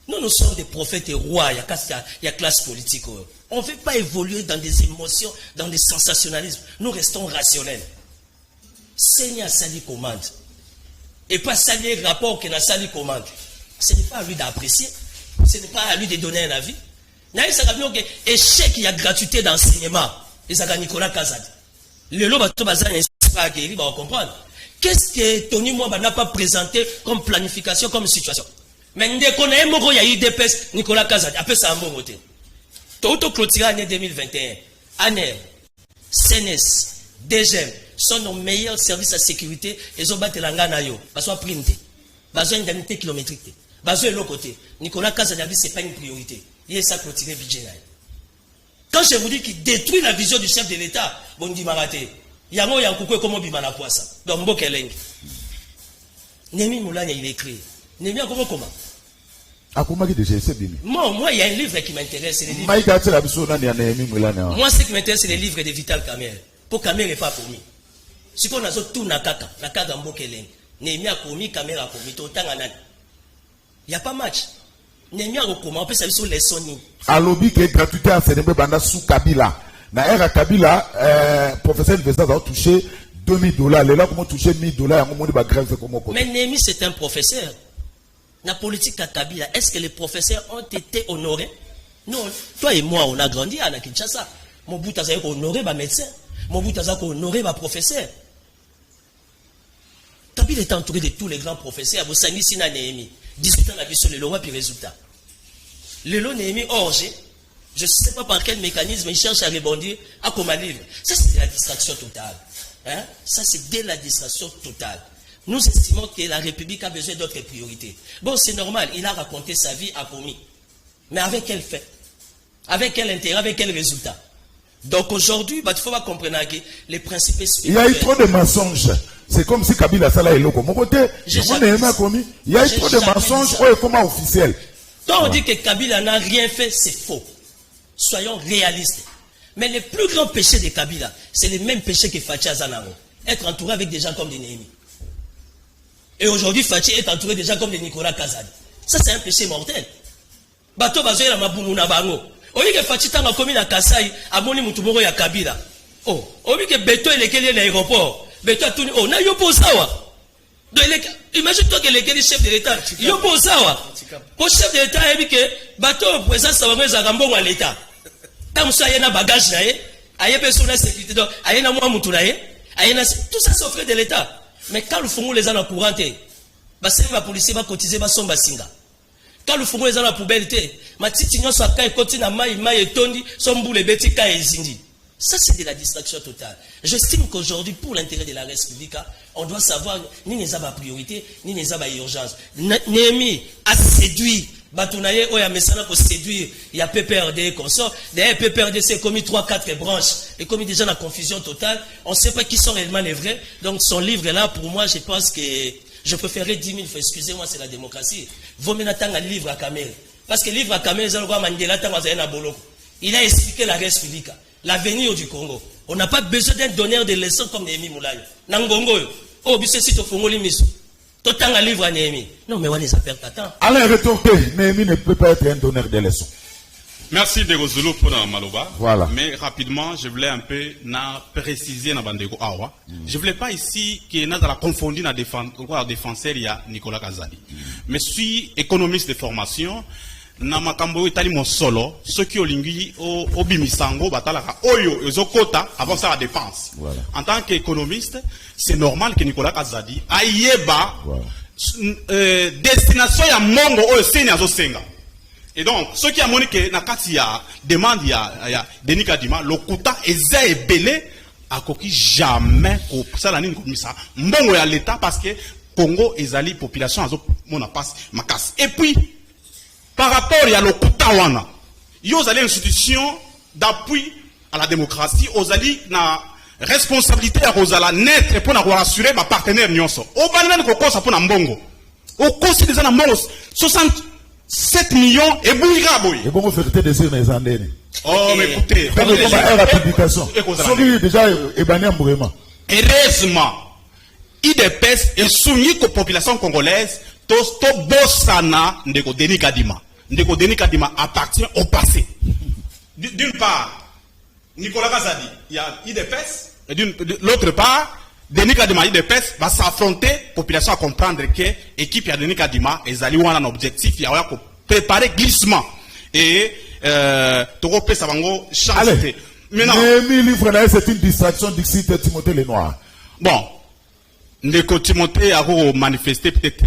Nous sommes des prophètes et rois, il y a classe politique. On ne veut pas évoluer dans des émotions, dans des sensationnalismes. Nous restons rationnels. Seigneur Sali commande. Et pas saluer rapport qu'il a sali commande. Ce n'est pas à lui d'apprécier. Ce n'est pas à lui de donner un avis. Il y a un échec, il y a gratuité d'enseignement. Et ça Nicolas Kazadi. Le lot va comprendre. Qu'est-ce que Tony Mwamba n'a pas présenté comme planification, comme situation? Mais dès qu'on a un il y a eu des pestes, Nicolas Kazadi, après ça, un bon côté. Tout clôturé l'année 2021. ANER, CNS, DGM sont nos meilleurs services à sécurité. Ils ont battu la Nganayo. Parce qu'on a pris une indemnité kilométrique. Parce que l'autre côté, Nicolas Kazadi, ce n'est pas une priorité. il ça clôturer budget. Quand je vous dis qu'il détruit la vision du chef de l'État, bon dit maraté. Yango Yankoukou est comme Bimana Poissa. Donc Bokeleng. Nemi Moulania il écrit. Nemi comment Akuma qui déjà c'est bien. Moi il y a un livre qui m'intéresse, c'est le livre. Moi ce qui m'intéresse c'est les livres de Vital Kamerhe. Pour Kamerhe pas pour moi. Si on a tout nakaka Mbokeleng. Nemi a commis Kamerhe a commis tout temps anani. Il y a pas match. Nemi a recommandé on peut savoir sur les soni. Alobi que gratuité à Sénégal banda sous Kabila. Na era Kabila professeur universitaire a touché $2000. Les là comment toucher $1000 à un moment de grève comme mais Nemi c'est un professeur. La politique à Kabila, est-ce que les professeurs ont été honorés? Non. Toi et moi, on a grandi à Kinshasa. Mon bout a honoré ma médecin. Mon bout a honoré ma professeur. Kabila est entouré de tous les grands professeurs. Vous savez, si Néhémie, 18 ans, la vie sur le loi, puis résultat. Le lot Néhémie orgé. Je ne sais pas par quel mécanisme il cherche à rebondir à comme un livre. Ça, c'est de la distraction totale. Hein? Ça, c'est de la distraction totale. Nous estimons que la République a besoin d'autres priorités. Bon, c'est normal, il a raconté sa vie à Komi. Mais avec quel fait? Avec quel intérêt? Avec quel résultat? Donc aujourd'hui, il faut comprendre que les principes spirituels... Il y a eu trop de mensonges. C'est comme si Kabila Sala est loco. Mon côté, il y a eu trop de mensonges comment officiel. Quand on dit que Kabila n'a rien fait, c'est faux. Soyons réalistes. Mais le plus grand péché de Kabila, c'est le même péché que Fachi Azanaro. Être entouré avec des gens comme des Néhémie. Et aujourd'hui, Fachi est entouré de gens comme des Nicolas Kazadi. Ça, c'est un péché mortel. Bato bazoye la mabumu na bango. Oyi que Fachi tanga komi na Kasai, amoni mutumoro ya Kabila. Oh, oyi que Beto il est l'aéroport. Beto a tourné. Oh, na yopo sawa. Imagine-toi que le chef de l'État, yopo sawa. Pour chef de l'État, il dit que Bato présence ça va mettre Zagambon à l'État. Tant ça y a na bagage na ye, aye personne na sécurité donc, aye na moi mutu na ye, aye na tout ça c'est au frais de l'État. Mais quand le fonds les gens en courant, bah c'est la police va cotiser va somba singa. Quand le fonds les gens en poubelle ma titi nyo soit kai continue na mai tondi sombu les bêtis kai ezindi. Ça c'est de la distraction totale. J'estime qu'aujourd'hui pour l'intérêt de la République, on doit savoir ni les a priorité ni les a urgence. Néhémie a séduit Batounaye oya mesana pour séduire, il y a PPRD consort. D'ailleurs PPRD c'est commis 3-4 branches et commis déjà la confusion totale. On ne sait pas qui sont réellement les vrais. Donc son livre là pour moi je pense que je préférerais 10 000 fois. Excusez-moi c'est la démocratie. Vaut mieux attendre un livre à Kamerhe. Parce que le livre à Kamerhe il a expliqué la République, l'avenir du Congo. On n'a pas besoin d'un donneur de leçons comme Néhémie Moulaye. Nangongo oh bise si to fongoli miso. Total un livre à Néhémie. Non, mais on les appelle Tatan. Allez, retournez. Néhémie ne peut pas être un donneur de leçons. Merci de Zulu pour Maloba. Voilà. Mais rapidement, je voulais un peu préciser na bandeko awa. Je voulais pas ici que nous allons confondre na défenseur il y a Nicolas Kazadi. Mais je suis économiste de formation. Na makambo itali mon solo, ceux qui ont lingui au bimisango batalaka oyo ezokota avant ça la dépense. Voilà. En tant qu'économiste, c'est normal que Nicolas Kazadi ayeba destination ya mongo oyo seni azosenga. Et donc ceux qui a monique na kati ya demande ya Denis Kadima lokuta eza ebele akoki jamais ko sala nini komisa mbongo ya l'état parce que Congo ezali population azo mona passe makasi. Et puis par rapport à l'Okutawana, il y a une institution d'appui à la démocratie, aux alliés na responsabilité à Rosala net pour rassurer ma partenaire Nyonso. Au Banane Koko ça pour Nambongo. Au cours des années 67 millions et Bouira Boy. Et bon, vous faites des désir les années. Oh, mais écoutez, la publication. Déjà, vraiment. Heureusement, IDPS est soumis aux populations congolaises. To Bossana Ndeko Denis Kadima. Ndeko Denis Kadima appartient au passé. D'une part, Nicolas Kazadi, il y a IDPS, et de l'autre part, Denis Kadima IDPS va s'affronter, population à comprendre que l'équipe de Denis Kadima est allée un objectif, il y a préparer glissement. Et Torope Savango change. Maintenant, c'est une distraction d'ici Timothée Lenoir. Bon. Ndeko Timothée a manifesté peut-être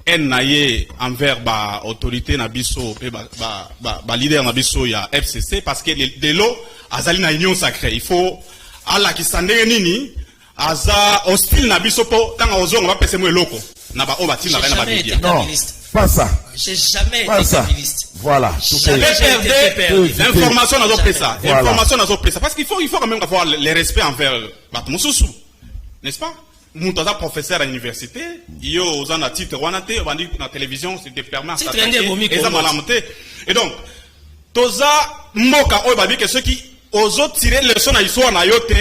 un naïe envers l'autorité nabiso et leader nabiso ya FCC parce que de l'eau azali na union sacrée. Il faut à la qui s'en nini aza hostile na biso po tanga ozonga ba pese mo eloko na ba o batina na ba media. Non, pas ça. J'ai jamais Pas été ça. civiliste. Voilà. L'information n'a pas fait ça. L'information n'a pas fait ça. Parce qu'il faut quand même avoir le respect envers Batmoussousou. N'est-ce pas? Moutaza professeur à l'université, il aux en a titre, on a été la télévision, c'était permis à s'attaquer. Et donc, Toza Moka Obabi, que ceux qui osent tirer le son à l'histoire na yote,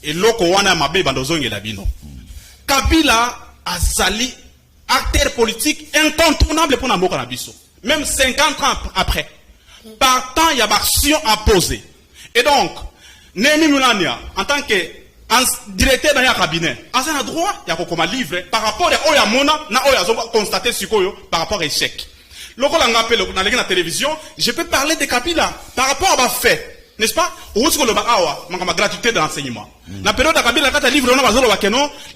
et loko wana mabe bandozong et labino. Kabila Azali, acteur politique incontournable pour Namoka Nabiso. Même 50 ans après. Partant, il y a action à poser. Et donc, Némi Moulania, en tant que directeur dans le cabinet, en un droit, il y a un livre par rapport à Oya Mona, na Oya Zoba constaté sur Koyo par rapport à l'échec. Lorsqu'on a la télévision, je peux parler de Kabila par rapport à ma fait. N'est-ce pas? Où ce que le Baawa, ma gratuité de l'enseignement. La période de Kabila, quand livre,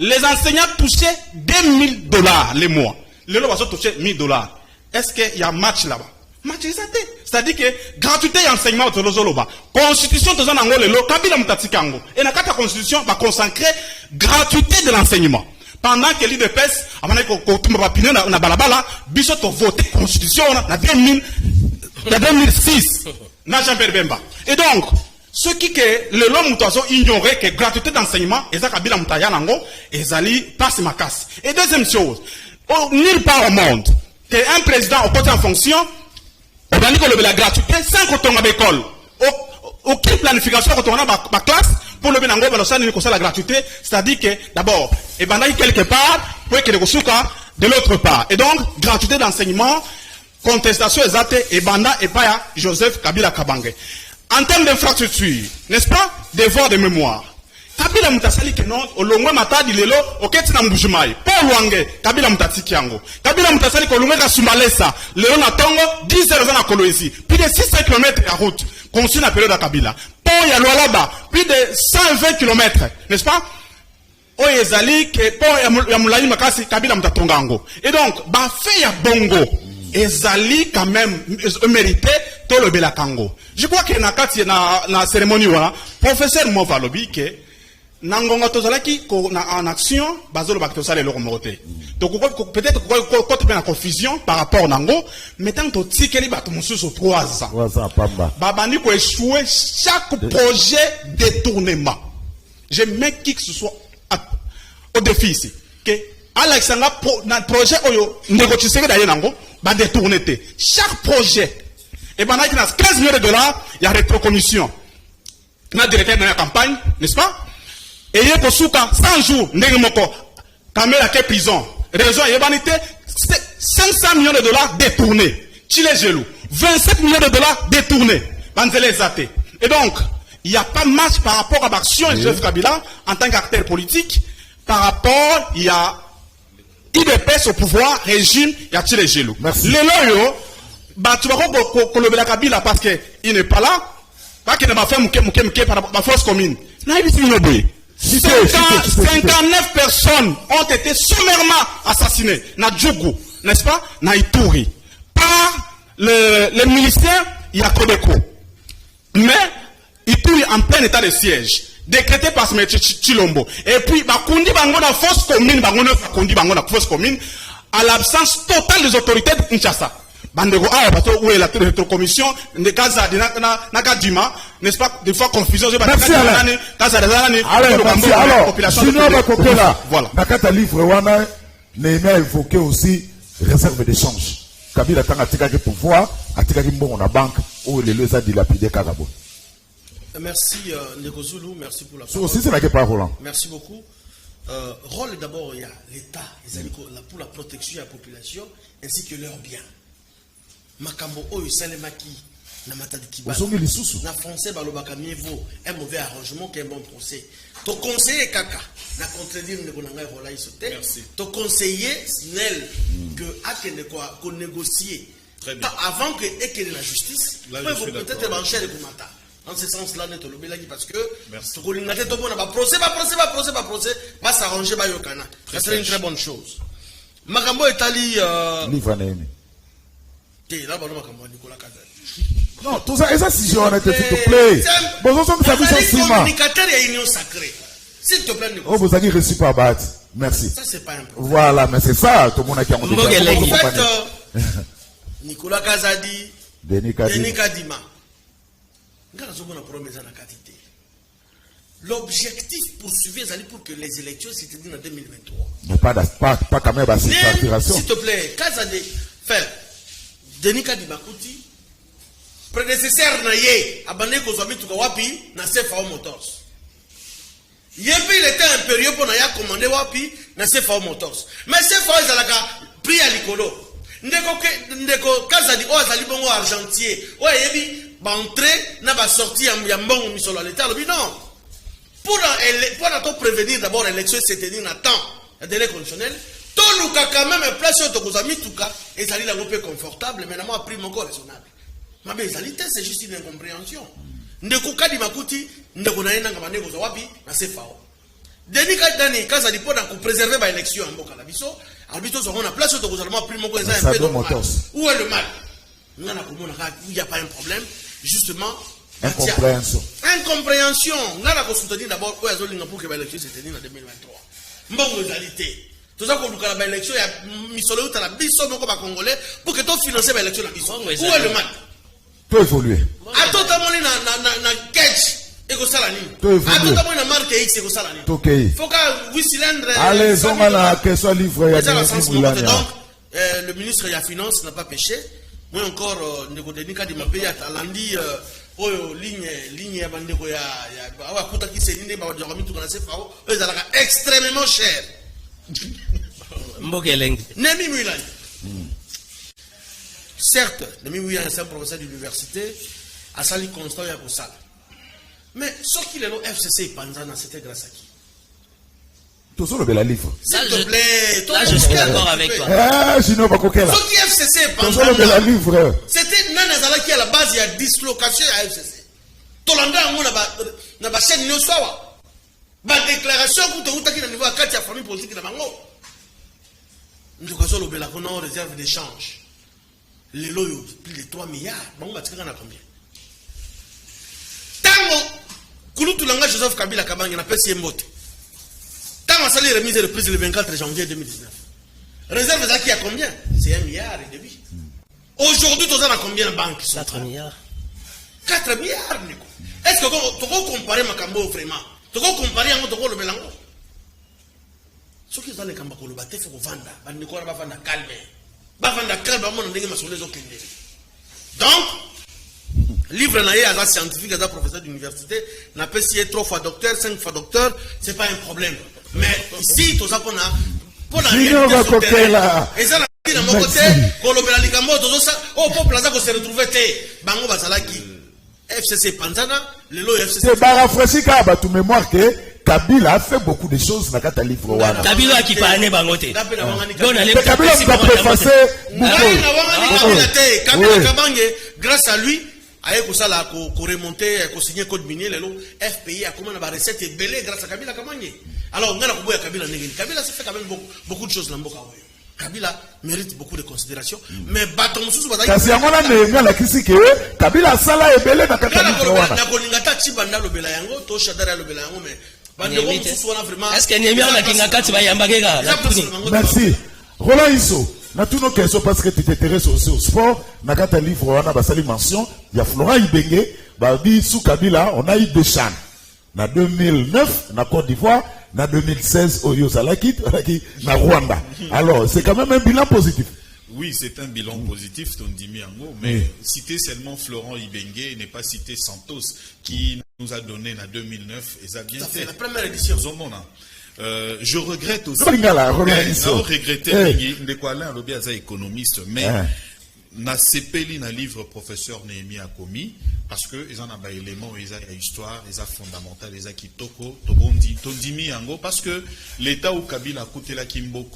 les enseignants touchaient $2,000 les mois. Les gens touchaient $1,000. Est-ce qu'il y a un match là-bas? C'est-à-dire que gratuité et enseignement au Tolozoloba. Constitution de Zanangole, Kabila Mutatikango. Et dans la constitution va consacrer gratuité de l'enseignement. Pendant que l'IDPS, avant que tu m'as na balabala, Bissot a voté constitution en 2006. N'a jamais Bemba. Et donc, ce qui que le long mutazo ignorait que gratuité d'enseignement, et ça Kabila Mutayanango, et Zali passe ma casse. Et deuxième chose, nulle part au monde, qu'un président au côté en fonction, on a dit que la gratuité, 5 retournes à l'école. Aucune planification retourne à ma classe pour le Benango, la gratuité. C'est-à-dire que d'abord, et ben quelque part, pour que le Kosuka de l'autre part. Et donc, gratuité d'enseignement, contestation exacte, et Banda et Paya, Joseph Kabila Kabange. En termes d'infrastructure, n'est-ce pas? Devoir de mémoire. Kabila Mutasali que non, au long matadi lelo, au ketina mbujumai. Paul Wange, Kabila Mutasi Kiango. Kabila Mutasali ko lunga Sumalesa, lelo na Tongo, 10 heures na Kolwezi. Plus de 600 km à route, conçu la période à Kabila. Pont ya Lualaba, plus de 120 km, n'est-ce pas? Oyezali que pont ya Moulayi Makasi, Kabila Mutatongango. Et donc, ba fait ya Bongo. Ezali quand même mérité tout le Belakango. Je crois que na cérémonie professeur Movalobi que nangonga tozalaki en action bazolo bakitosala le remonter. Donc peut-être que la confusion par rapport nango mettant to tikeli bato mususu 3 ans. 3 ans pamba. Babani ko échouer chaque projet détournement. Je mets qui que ce soit au défi ici que Alexandra projet oyo négocier d'ailleurs nango ba détourner chaque projet et ben qui a 15 millions de dollars, il y a rétrocommission. Na directeur de la campagne, n'est-ce pas? Et il y a 100 jours, Ndengmoko, Kamela qui est prison. Raison, il y a 500 millions de dollars détournés. Chile Gelou, 27 millions de dollars détournés. Et donc, il n'y a pas de match par rapport à l'action de Joseph Kabila en tant qu'acteur politique. Par rapport, il y a IDPS au pouvoir, régime, il y a Chile Gelou. Merci. Les loyaux, tu vas voir Kabila parce qu'il n'est pas là. Pas qu'il n'a pas fait par la force commune. 59 personnes ont été sommairement assassinées. Na Djougou, n'est-ce pas? Na Ituri. Par le ministère, il y a Kodeko. Mais, Ituri en plein état de siège. Décrété par ce M. Chilombo. Et puis, Bakundi Bango na force commune, force commune, à l'absence totale des autorités de Kinshasa. Bandego, où est la rétrocommission, n'est-ce pas, des fois confusion, merci Alain. Alors, sinon, voilà. Nakata livre, Wana, Néhémie a évoqué aussi réserve d'échange. Kabila Tanga Tikaki pouvoir, Atikaki Mbon la banque, où les leusas dilapidés Kagabo. Merci, Nekozulu, merci pour la parole. Aussi, c'est la parole. Merci beaucoup. Rôle d'abord, il y a l'État, pour la protection de la population, ainsi que leurs biens. Makambo oyo salemaki na matadi kibala na français balobaka mieux vaut un mauvais arrangement qu'un bon procès. To conseiller kaka na contredire ne konanga rola isote. To conseiller snel que akende quoi qu'on négocier avant que ekele la justice peut-être mancher le comata. En ce sens-là, nous avons dit parce que tout le monde va procès, va s'arranger, va yokana. Ça serait une très bonne chose. Makambo est allé. Non, tout ça, et ça, si j'en étais, s'il te plaît. Bon, ça, ça, communicateur et union sacrée. S'il te plaît, Oh, vous avez reçu par Bat. Merci. Ça, c'est pas un problème. Voilà, mais c'est ça, tout le monde a qui a En fait, Nicolas Kazadi, Denis Kadima. L'objectif poursuivi est pour que les élections se tiennent en 2023. Mais pas quand même à cette facturation. S'il te plaît, Kazadi, Denis Kadima Kouti, prédécesseur Naye, abandonné Kozami Tukawapi, na CFAO Motors. Il était impérieux pour Naya commander Wapi, na CFAO Motors. Mais CFAO Zalaka, pris à l'icolo. Ndeko Kazadi, oh, Zali Bongo Argentier, oh, yebi, ba entrer, na ba sorti ya mbongo misolo à l'état, non. Pour prévenir d'abord l'élection se tenir à temps, un délai conditionnel, tout le cas quand même place sur Tokozami Touka, et ça dit la peu confortable, mais n'a pris mon corps raisonnable. Ma belle, c'est juste une incompréhension. Ndeko Kadi Makuti, Ndeko Naena Ngamane Gozawapi, na CFAO. Denis Kadani, quand ça dit pour préserver l'élection en Boka Labiso, Albito seront en place sur Tokozami, pris mon corps, un peu de mal. Où est le mal? Il n'y a pas un problème, justement. Incompréhension. Incompréhension. Nous avons soutenu d'abord pour que l'élection se tienne en 2023. Bon, réalité. Tout ça, pour que l'élection, il y a mis sur le haut à la bison de Congolais pour que tu finances l'élection. Où est le mal? Tout évoluer. À tout à l'heure, na catch. Et que ça la nuit. À tout à l'heure, na marque X et que ça la nuit. Tout ok. Faut que 8 cylindres. Allez, on a que soit livré. Donc, le ministre de la Finance n'a pas péché. Moi encore, Denis di Mapé à lundi. Ligne ya bandeko ya awakuta kiselinde ba jokomi tukana CFAO ezalaka extrêmement cher. Mbokeleng. Nemi Mulan. Certes, Nemi Mulan c'est un professeur d'université à Sali Constant ya Kosala. Mais ce qu'il est le FCC Panzana c'était grâce à qui? Tout ça le livre. S'il te plaît, là je suis d'accord avec toi. Ah, sinon pas coquel. Ce qui FCC Panzana. Tout ça le livre. C'était Nanazala qui à la base il y a dislocation à FCC. Tolanda na ba chaîne nyonso wa. Ba déclaration ku to utaki na niveau akati ya famille politique na bango. Ndokazo lobela ko na réserve d'échange. Les loyaux plus de 3 milliards, bango batika na combien? Tango kulutu langa Joseph Kabila Kabange na pesi mbote. Tant ça les remise de prise le 24 janvier 2019. Réserve Zaki à combien? C'est 1,5 milliard. Aujourd'hui, tu as combien de banques? 4 milliards. 4 milliards, Nico. Est-ce que tu peux comparer Makambo vraiment? Tu peux comparer à notre le Belango? Ce qui est dans les Kambako, le bâtiment, il faut vendre. Il faut vendre calme. Il faut vendre calme. Donc, livre naïe à scientifique, à professeur d'université, n'a pas signé 3 fois docteur, 5 fois docteur, c'est pas un problème. Mais ici, tout ça qu'on a, pour la réalité là. Et ça, na mon côté, Kolobela Likambo, tout ça, au peuple là, se retrouver Bango Basalaki, FCC Panzana, le lot FCC. C'est paraphrasé car tu mémoire que Kabila a fait beaucoup de choses dans le livre. Kabila qui parle Bangote. Kabila qui a préfacé beaucoup. Grâce à lui, avec ça là, qu'on remonter, qu'on signe code minier, le FPI a commandé la recette et belé grâce à Kabila Kamangé. Alors, on a la Kabila Negri. Kabila ça fait quand même beaucoup de choses dans le Boka. Kabila mérite beaucoup de considération, mais bâton sous bataille. Kasi amona ne la critique que Kabila sala e belé na kata livre. Na kolingata chibanda lo bela yango, to shadara lo bela yango, mais bandeko sous wana vraiment. Est-ce que Némia na kingaka ti ba yambageka? Merci. Roland Isso. Na toutes nos questions parce que tu t'intéresses aussi au sport, na kata livre wana basali mention, il y a Florent Ibenge, ba di sous Kabila, on a eu 2 chans. Na 2009, na Côte d'Ivoire, na 2016, au Yosalaki, na Rwanda. Alors, c'est quand même un bilan positif. Oui, c'est un bilan positif, Tondimi Ango, mais citer seulement Florent Ibenge n'est pas citer Santos, qui nous a donné en 2009, et ça a bien fait. C'est la première édition. Je regrette aussi. Économiste, mais na sepeli na livre professeur Néhémie Akomi parce que ils en a des éléments, ils ont histoire, ils ont fondamental, ils ont kitoko, tondimi yango parce que l'État ou Kabila a coûté la Kimbo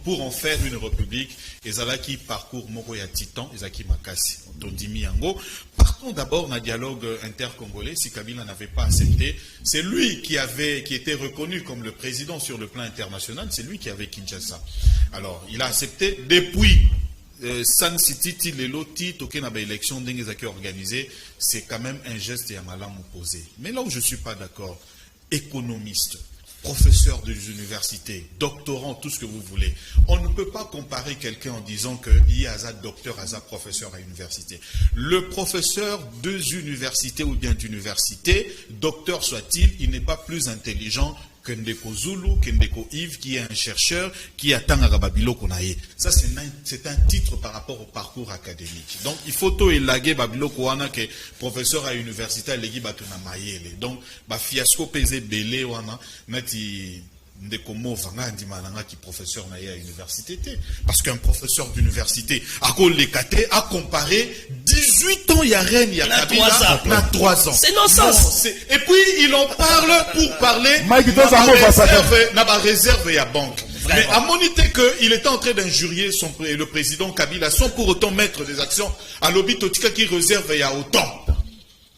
pour en faire une république, ils ont qui parcours moko ya titan, ils ont qui makasi, tondimi yango. Partons d'abord dans dialogue intercongolais. Si Kabila n'avait pas accepté, c'est lui qui était reconnu comme le président sur le plan international, c'est lui qui avait Kinshasa. Alors il a accepté depuis. San City, les lotis, token à élection d'Engezaki organisé, c'est quand même un geste et un malin opposé. Mais là où je ne suis pas d'accord, économiste, professeurs des universités, doctorants, tout ce que vous voulez. On ne peut pas comparer quelqu'un en disant qu'il y a un docteur, un professeur à l'université. Le professeur des universités ou bien d'université, docteur soit-il, il n'est pas plus intelligent que Ndeko Zulu, que Ndeko Yves, qui est un chercheur, qui attend à Babilo Konaye. Ça, c'est un titre par rapport au parcours académique. Donc, il faut tout élaguer Babilo Koana, que professeur à l'université, legi batuna mayele. Donc, ba fiasco pesé belé wana, nati Ndeko Movanga Ndimalanga qui professeur na à l'université. Parce qu'un professeur d'université, a comparé 18 ans, il y a rien, il y a Kabila, il y a 3 ans. C'est non-sens. Et puis, il en parle pour parler n'a réserve et à banque. Mais à moniter qu'il était en train d'injurier le président Kabila sans pour autant mettre des actions à l'obit Totika qui réserve et à autant.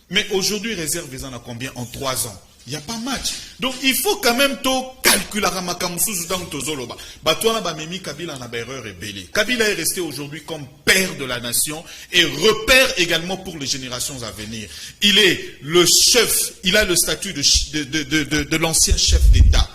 Mais aujourd'hui, réserve, ils en a combien en 3 ans? Il n'y a pas match. Donc, il faut quand même calculer Kabila n'a pas erreur et belé. Kabila est resté aujourd'hui comme père de la nation et repère également pour les générations à venir. Il est le chef, il a le statut de l'ancien chef d'État.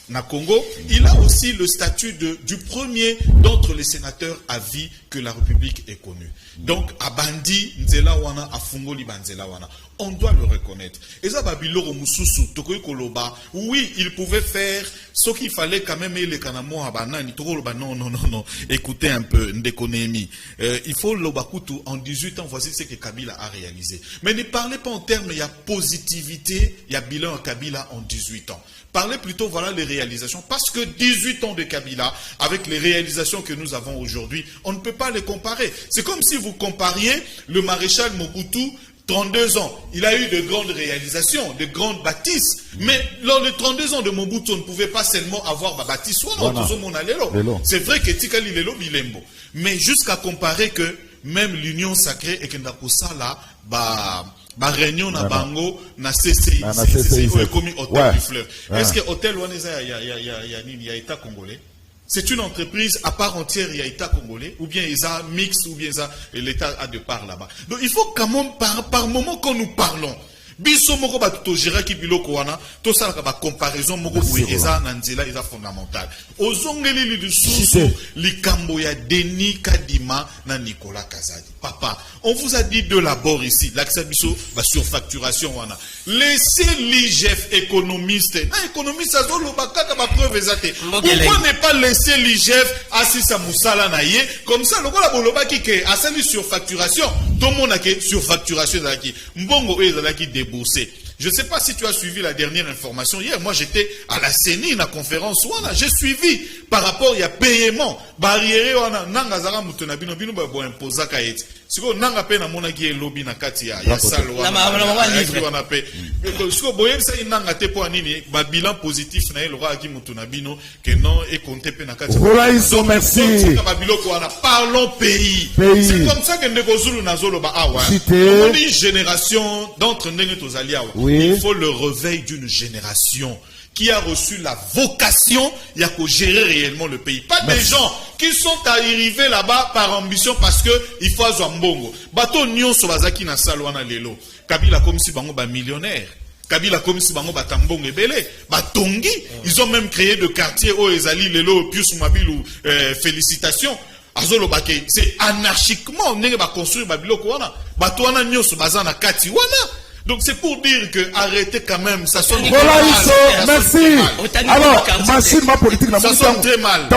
Na Congo, il a aussi le statut du premier d'entre les sénateurs à vie que la République ait connu. Donc, Abandi, Nzela Wana, Afungoli Banzela Wana. On doit le reconnaître. Et ça, Babiloro Mususu, Tokoy Koloba, oui, il pouvait faire ce qu'il fallait quand même, les Kanamo Abanani, Tokoloba, non. Écoutez un peu, Ndekonemi. Il faut l'Obakutu, en 18 ans, voici ce que Kabila a réalisé. Mais ne parlez pas en termes, il y a positivité, il y a bilan à Kabila en 18 ans. Parlez plutôt, voilà les réalisations. Parce que 18 ans de Kabila, avec les réalisations que nous avons aujourd'hui, on ne peut pas les comparer. C'est comme si vous compariez le maréchal Mobutu, 32 ans. Il a eu de grandes réalisations, de grandes bâtisses. Mais lors des 32 ans de Mobutu, on ne pouvait pas seulement avoir ma bâtisse. C'est vrai que Tikali Lelo Bilembo. Mais jusqu'à comparer que même l'union sacrée et Kendakosala, réunion na bango na CCI commis hôtel du fleuve. Est-ce que hôtel Waneza il y a état congolais? C'est une entreprise à part entière, il y a état congolais, ou bien ils a mix, ou bien l'état a de part là-bas. Donc il faut quand même par moment quand nous parlons, biso moko ba to gérer ki biloko wana to sala ka ba comparaison moko boye eza na nzela eza fondamental ozongeli li dususu likambo ya Denis Kadima na Nicolas Kazadi. Papa, on vous a dit de l'abord ici l'accès biso ba surfacturation wana laissez l'IGF économiste na économiste azolo bakaka ba preuve ezate. Pourquoi ne pas laisser l'IGF assisa musala na ye comme ça lokola boloba ki ke asali surfacturation tout le monde a que surfacturation zaki mbongo ezalaki déboursé. Je ne sais pas si tu as suivi la dernière information. Hier, moi, j'étais à la CENI, la conférence. Voilà, j'ai suivi par rapport à paiement. Barrière, nanga zara mutuna bino bino ba bo imposa kaeti. Siko nanga pe na mona ki lobby na kati ya salwa. Na livre wana pe. Siko boye ça nanga te po nini ba bilan positif na elora aki mutuna bino que non et compter pe na kati. Voilà, ils sont merci. Parlons pays. C'est comme ça que Ndeko Zulu na zolo ba awa. On dit génération d'entre ndenge tozali awa. Il faut le réveil d'une génération qui a reçu la vocation de gérer réellement le pays. Pas des gens qui sont arrivés là-bas par ambition parce qu'il faut avoir un bongo. Bato nyon sobazaki na salwana lelo. Kabila comme si bango ba millionnaire. Kabila comme si bango ba tambong ebele. Batongi. Ils ont même créé de quartiers où ezali lelo Pius Mabilou félicitations. Azolo bake. C'est anarchiquement nenge ba construire babiloko wana. Bato wana nyon sobazana kati wana. Donc c'est pour dire que arrêtez quand même, ça sonne voilà, merci. Alors, machine ma politique, ça sonne très mal.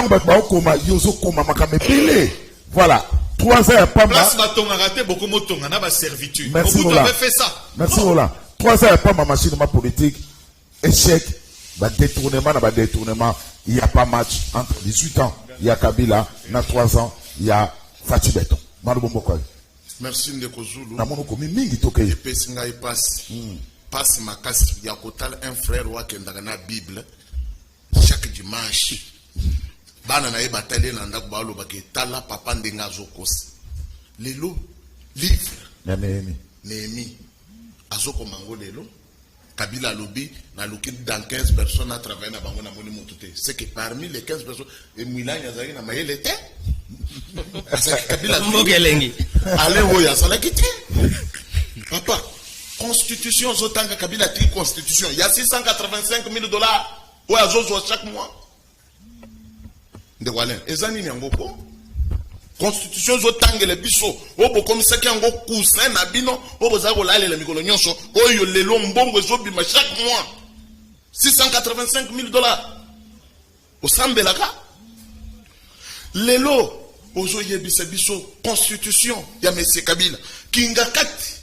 Voilà, 3 heures pas mal. Merci Ola. Fait ça. Merci Ola. 3 heures pas ma machine ma politique. Échec, détournement, il n'y a pas match entre 18 ans. Il y a Kabila, il y a 3 ans, il y a Fatih Beton. Merci Ndeko Zulu. Et puis singa passe ma casse ya kotal un frère wa kendaka na Bible chaque dimanche. Bana na ebatale na ndako ba lo bake tala papa ndenga zokos. Lelo livre. Némi. Azoko mango lelo. Kabila lobi na luki dans 15 personnes à travailler na bango na moni motute. C'est que parmi les 15 personnes et Milan yazaki na mayele te. Allez, oui, ça l'a quitté. Papa, constitution, Zotanga Kabila, constitution. Il y a $685 000. oyo azozwa chaque mois ndeko Alain eza nini yango ko constitution ezotangela biso oyo bokomisaki yango cousin na bino oyo bozala kolalela mikolo nyonso oyo lelo mbongo ezobima chaque mois $685,000 osambelaka lelo ozoyebisa biso constitution ya Monsieur Kabila kinga kati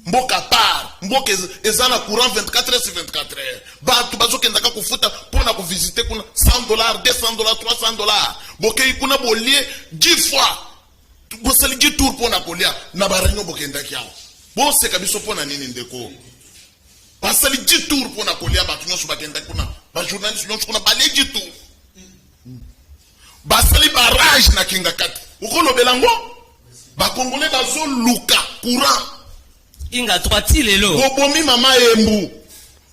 mboka par mboka ezana courant 24h/24h batu bazokendaka kufuta pona kuvisiter kuna $100 $200 $300 bokei kuna bolie 10 fois bosali 10 tours pona kolia na barengo bokendaki yao boseka biso pona nini ndeko basali 10 tours pona kolia batu nyonso bakendaki kuna ba journaliste nyonso kuna bale 10 tours basali barrage na kinga kati ukolobela ngo bakongole bazoluka courant inga twati lelo bobomi mama Embu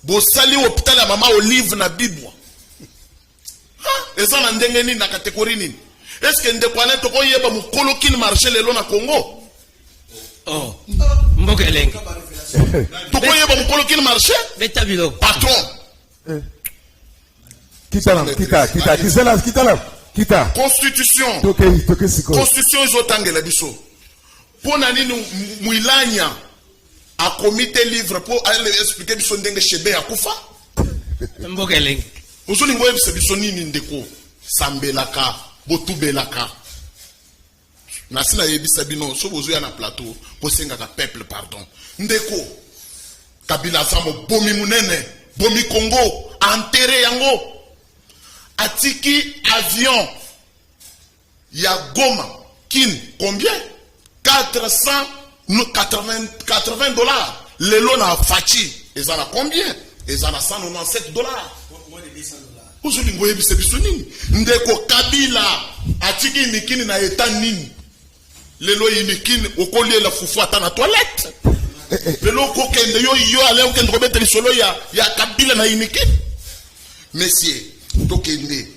bosali hôpital ya mama Olive na Bibwa eza na ndenge nini na kategori nini est-ce que ndeko Alain tokoyeba mukolo kini marché lelo na Congo oh mbokelenge tokoyeba mukolo kini marché beta bilo patron kita constitution constitution ezotangela biso pona nini muilanya a comité livre pour aller expliquer biso ndenge Shebe akufa mbokelenge uzolingo yebisa biso nini ndeko sambelaka botubelaka nasina yebisa bino so bozoya na plateau bosengaka peuple pardon ndeko Kabila samo bomi munene bomi Congo enterré yango atiki avion ya Goma kin combien $480 lelo na fachi ezana combien ezana $197 uzolingo yebisa biso nini ndeko Kabila atiki mikini na eta nini lelo yimikini okolela fufu ata na toilette lelo kokende yo ale okende kobeta lisolo ya Kabila na yimikini monsieur tokende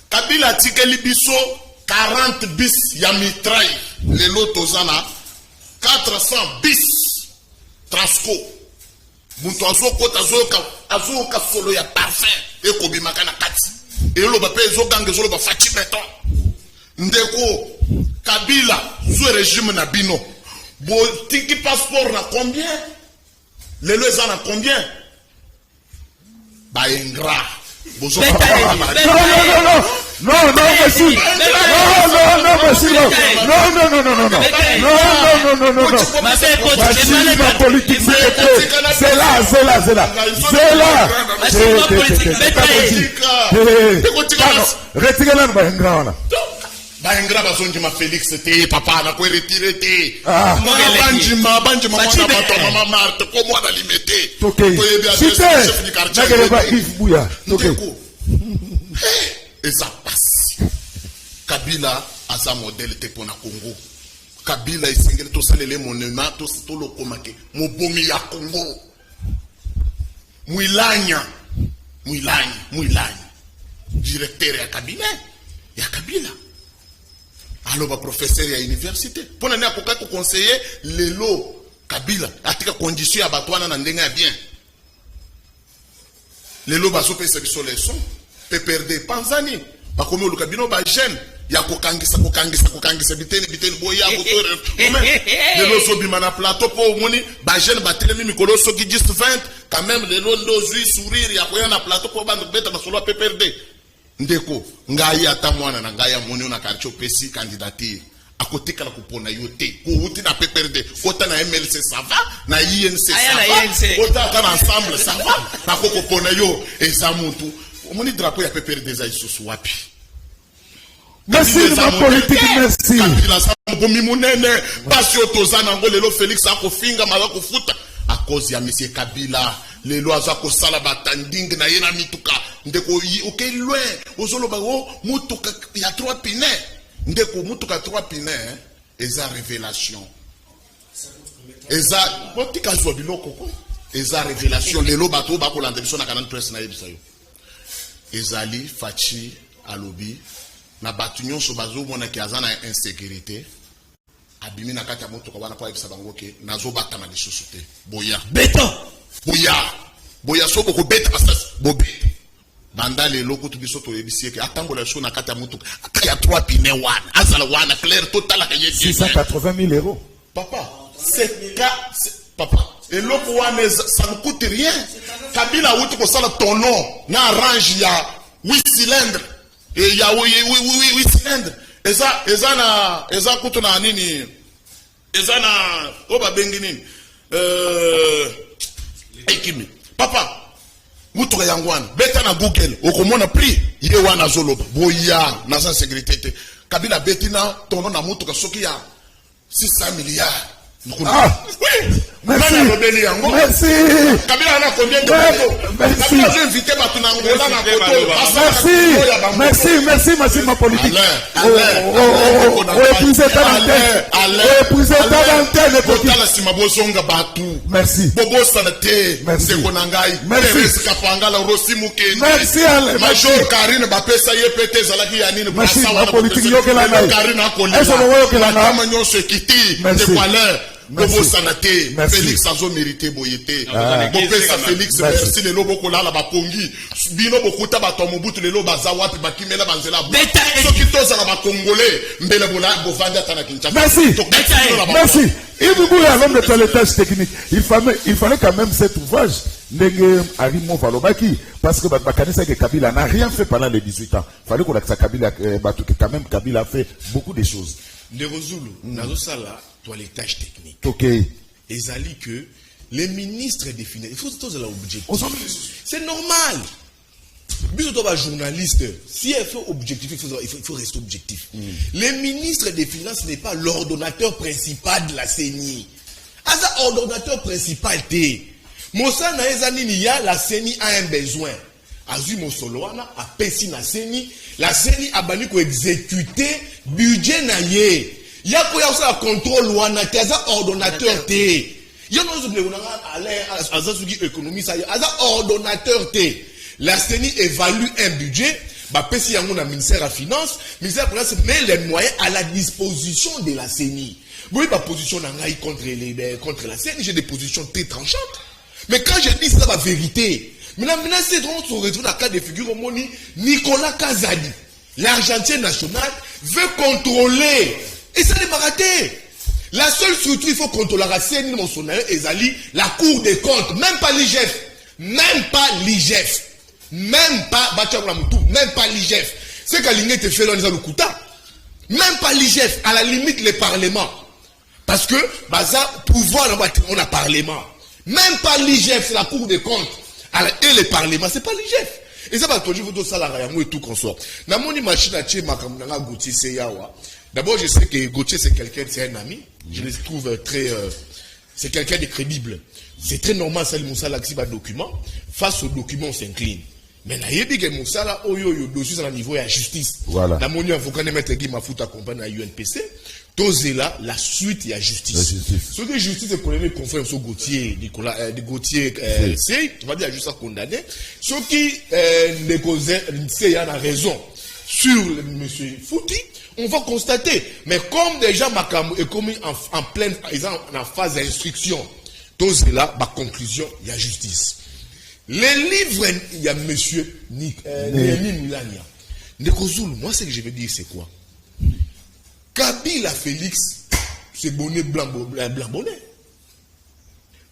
Kabila atikeli biso 40 bis ya mitraille lelo tozana 400 bis Transco muntu azokota azoka solo ya parfum ekobimaka na kati eloba pe ezoganga ezoloba fachi beton ndeko Kabila zo régime na bino bo tiki passeport na combien lelo eza na combien ba ingrat bozo Non, monsieur. Ma politique, c'est là. Retirez-la, Baingra bazonjima Félix te papa na ko retirer te banjima mwana bato mama Marthe ko mwana limité to yebi chef du quartier nageleba Yves Bouya eza passe Kabila asa modèle te pona Congo Kabila isengeli to salele monument to lokomake mobomi ya Congo Muilanya directeur ya Kabila alors ba professeur ya université pona ne akoka ko conseiller lelo Kabila atika condition ya batwana na ndenge ya bien lelo baso pesa biso leçon PPRD panzani bakomi oluka bino ba jeune ya kokangisa biteni boya kotore lelo so bima na plateau po moni ba jeune batelemi mikolo so ki just 20 quand même lelo ndo zui sourire ya koya na plateau po bandu beta na solo PPRD ndeko ngai ata mwana na ngai amoni na quartier pesi candidature akotika la kupona yote ko uti na PPRD kota na MLC ça va na INC ça va kota kana ensemble ça va na ko pona yo eza muntu omoni drapeau ya PPRD za isusu wapi merci ma politique merci Kabila sa bomi munene basi otozana ngo lelo Félix akofinga mala kufuta a cause ya monsieur Kabila lelo aza ko sala batanding na yena mituka ndeko okay loin ozoloba o mutuka ya 3 pines ndeko mutuka 3 pines eza révélation eza botika zo biloko ko eza révélation lelo bato ba ko landa biso na canal presse na yebisa yo ezali fachi alobi na batu nyonso bazo mona ki azana insécurité abimi na kati ya moto kwa wana pa yebisa bango ke nazo batana lisusu te boya beton boya so boko beta pasas bobe banda lelo kutu biso to yebisi ke atango la shona kata mutu akaya 3 pine wana azala wana clair total ka yeki 680 000 euros. Papa, papa, et l'autre ça ne coûte rien. Kabila outi ko sala ton nom na arrange ya 8 cylindres et il y a 8 cylindres. Et ça coûte na nini? Et ça na oba bengi nini? Ekimi. Papa, mutu ya ngwana beta na Google okomona prix ye wana zoloba boya na sa sécurité. Kabila betina ton nom na mutu ka soki ya 600 milliards. Ah, oui. Merci. Merci. Kabila a combien de Merci. Kabila a invité Batunangola na Koto. Merci, ma politique. Merci. Bobo Sanate. Merci. Merci. Kapangala Rossi Muke. Merci, Alain. Major Karine Bapesa Yepete Zalaki Yanine. Merci, ma politique. Yokelana. Karine Akolina. Est-ce que Yokelana? Manyon Sekiti. Merci. Bobo Sanate, Merci. Félix Azo mérité boyete. Bopesa Félix merci le lobo kolala bapongi. Bino bokuta batomobutu le loba zawapi bakimela banzela. Soki toza na bakongolais mbele bola bovanda tana Kinshasa. Merci. Merci. Il vous voulez à l'homme de toilettage technique. Il fallait quand même cet ouvrage. Ndenge Arimo Valobaki, parce que Bakanisa que Kabila n'a rien fait pendant les 18 ans. Il fallait qu'on ait Kabila, quand même Kabila a fait beaucoup de choses. Les Rosulu, dans ça là, toilettage technique. Ok. Et ça dit que les ministres des Finances, il faut tous l'objectif. C'est normal. Biso un journaliste, si elle fait objectif, il faut rester objectif. Les ministres des Finances n'est pas l'ordonnateur principal de la CENI. Asa ordonnateur principal t'es. Mosa na ezani ni ya la CENI a un besoin. Azui Mosoloana a pesi na CENI, la CENI a bani ko exécuter budget na ye. Ya ko ya sa contrôle wana kaza ordonnateur té. Ya no zuble wana ale azazugi économie ça aza ordonnateur té. La CENI évalue un budget, ba pesi yango na ministère à finance, ministère de finance met les moyens à la disposition de la CENI. Oui, ma position contre la CENI, j'ai des positions très tranchantes. Mais quand je dis ça, la vérité, maintenant c'est on se retrouve dans le cas de figure au monde, Nicolas Kazadi, l'argentier national, veut contrôler. Et ça n'est pas raté. La seule structure il faut contrôler la CENI, mon sonnaire, Ezali, la Cour des comptes, même pas l'IGF. Même pas l'IGF. Même pas même pas l'IGF. C'est qu'à l'IGF te fait dans les Alukuta. Même pas l'IGF, à la limite les parlements. Parce que, pouvoir, on a parlement. Même pas l'IGF, c'est la Cour des comptes. Et les parlements, c'est pas l'IGF. Et ça va toujours vous ça la et tout consort. Dans mon machine à Tché, Gauthier, c'est Yawa. D'abord, je sais que Gauthier, c'est quelqu'un, c'est un ami. Je le trouve très, c'est quelqu'un de crédible. C'est très normal, ça, le Moussala, qui va document. Face au document, on s'incline. Mais là, il y a des Moussala, dossier à la niveau de la justice. Voilà. Dans mon avocat, il mettre Guy Mafouta accompagné à UNPC. Tosé là, la suite, il y a justice. Ce que justice est condamné, confrère sur Gauthier, Nicolas, Gauthier, c'est, tu vas dire, juste à condamner. Ce qui, il y a raison sur M. Fouti, on va constater. Mais comme déjà Makamou est commis en pleine, en phase d'instruction, Tosé là, ma conclusion, il y a justice. Les livres, il y a M. Némi Milania. Nekozulu, moi, ce que je veux dire, c'est quoi? Kabila Félix, c'est bonnet blanc, bonnet.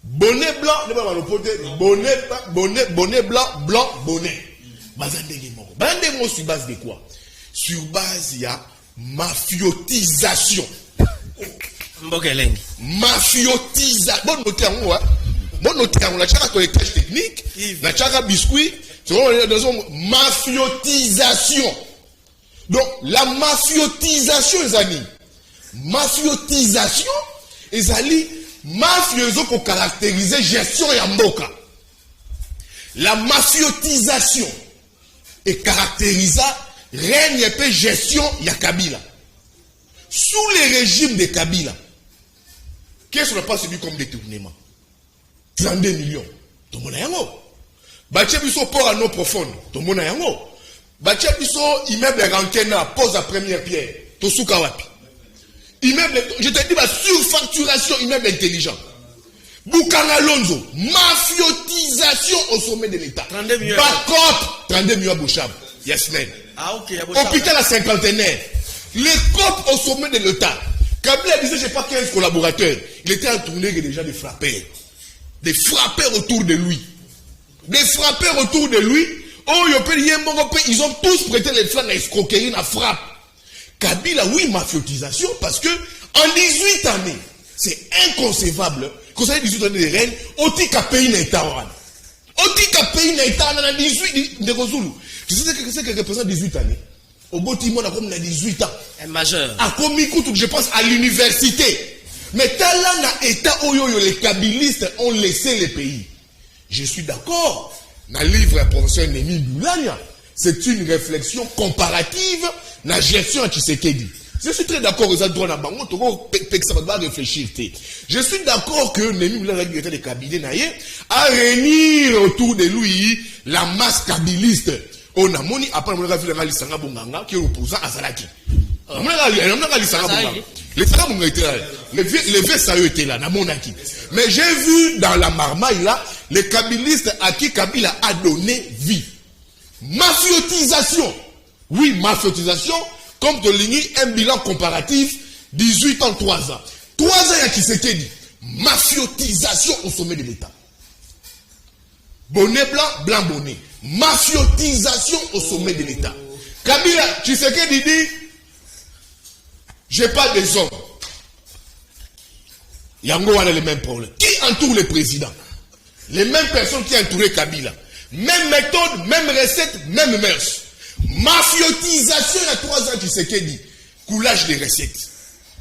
Bonnet blanc, blanc, bonnet. Bandemo sur base de quoi? Sur base, il y a mafiotisation. Mafiotisation. Bon, notez en moi. Bon, notez en moi. La chara collectage technique, la chara biscuit, c'est mafiotisation. Donc, la mafiotisation, les amis. Mafiotisation, les amis, mafioso pour caractériser gestion et mboka. La mafiotisation est caractérisée règne et peu gestion ya Kabila. Sous les régimes de Kabila, qu'est-ce qu'on n'a pas subi comme détournement? 32 millions. Tout le monde a yango. Baché biso port à non profonde. Tout le monde a yango. Baché biso immeuble Rankena pose la première pierre. Tosuka wapi. Immeuble, je te dis, surfacturation immeuble intelligent. Bukanga Lonzo, mafiotisation au sommet de l'État. 32 millions. Bacop, 32 millions à Bouchab. Yasmine. Ah, ok, à Bouchab. Hôpital à cinquantenaire. Les COP au sommet de l'État. Kabila disait, je n'ai pas 15 collaborateurs. Il était entouré déjà des frappeurs. Des frappeurs autour de lui. Des frappeurs autour de lui. Oh, ils ont tous prêté les flancs à escroquerie, à frappe. Kabila, oui, mafiotisation, parce que en 18 années, c'est inconcevable. Quand ça 18 années de reine, Otika pays n'a été en Otika pays n'a été en 18 de Kozulu. Tu sais ce que c'est que représente 18 années? Au Botimo, on a comme 18 ans. Un majeur. À Komikutu, je pense à l'université. Mais talent na état oyoyo, les kabylistes ont laissé le pays. Je suis d'accord. Dans le livre du professeur Némi Boulania, c'est une réflexion comparative dans la gestion à Tshisekedi. Je suis très d'accord avec ça, réfléchir. Je suis d'accord que Némi Boulania était le cabinet à réunir autour de lui la masse kabyliste. On a moni après on a vu la Lisanga Bonganga qui est opposant à Zalaki. On a Lisanga Bonganga. Les femmes étaient là. Les vieux ça était là, dans mon acquis. Mais j'ai vu dans la marmaille là, les kabylistes à qui Kabila a donné vie. Mafiotisation. Oui, mafiotisation. Comme de ligner un bilan comparatif, 18 ans, 3 ans. 3 ans, il y a qui s'était dit. Mafiotisation au sommet de l'État. Bonnet blanc, blanc bonnet. Mafiotisation au sommet de l'État. Kabila, Tshisekedi dit, j'ai pas des hommes. Yango a les mêmes problèmes. Qui entoure le président? Les mêmes personnes qui entouraient Kabila. Même méthode, même recette, même mœurs. Mafiotisation il y a 3 ans, Tshisekedi. Coulage des recettes.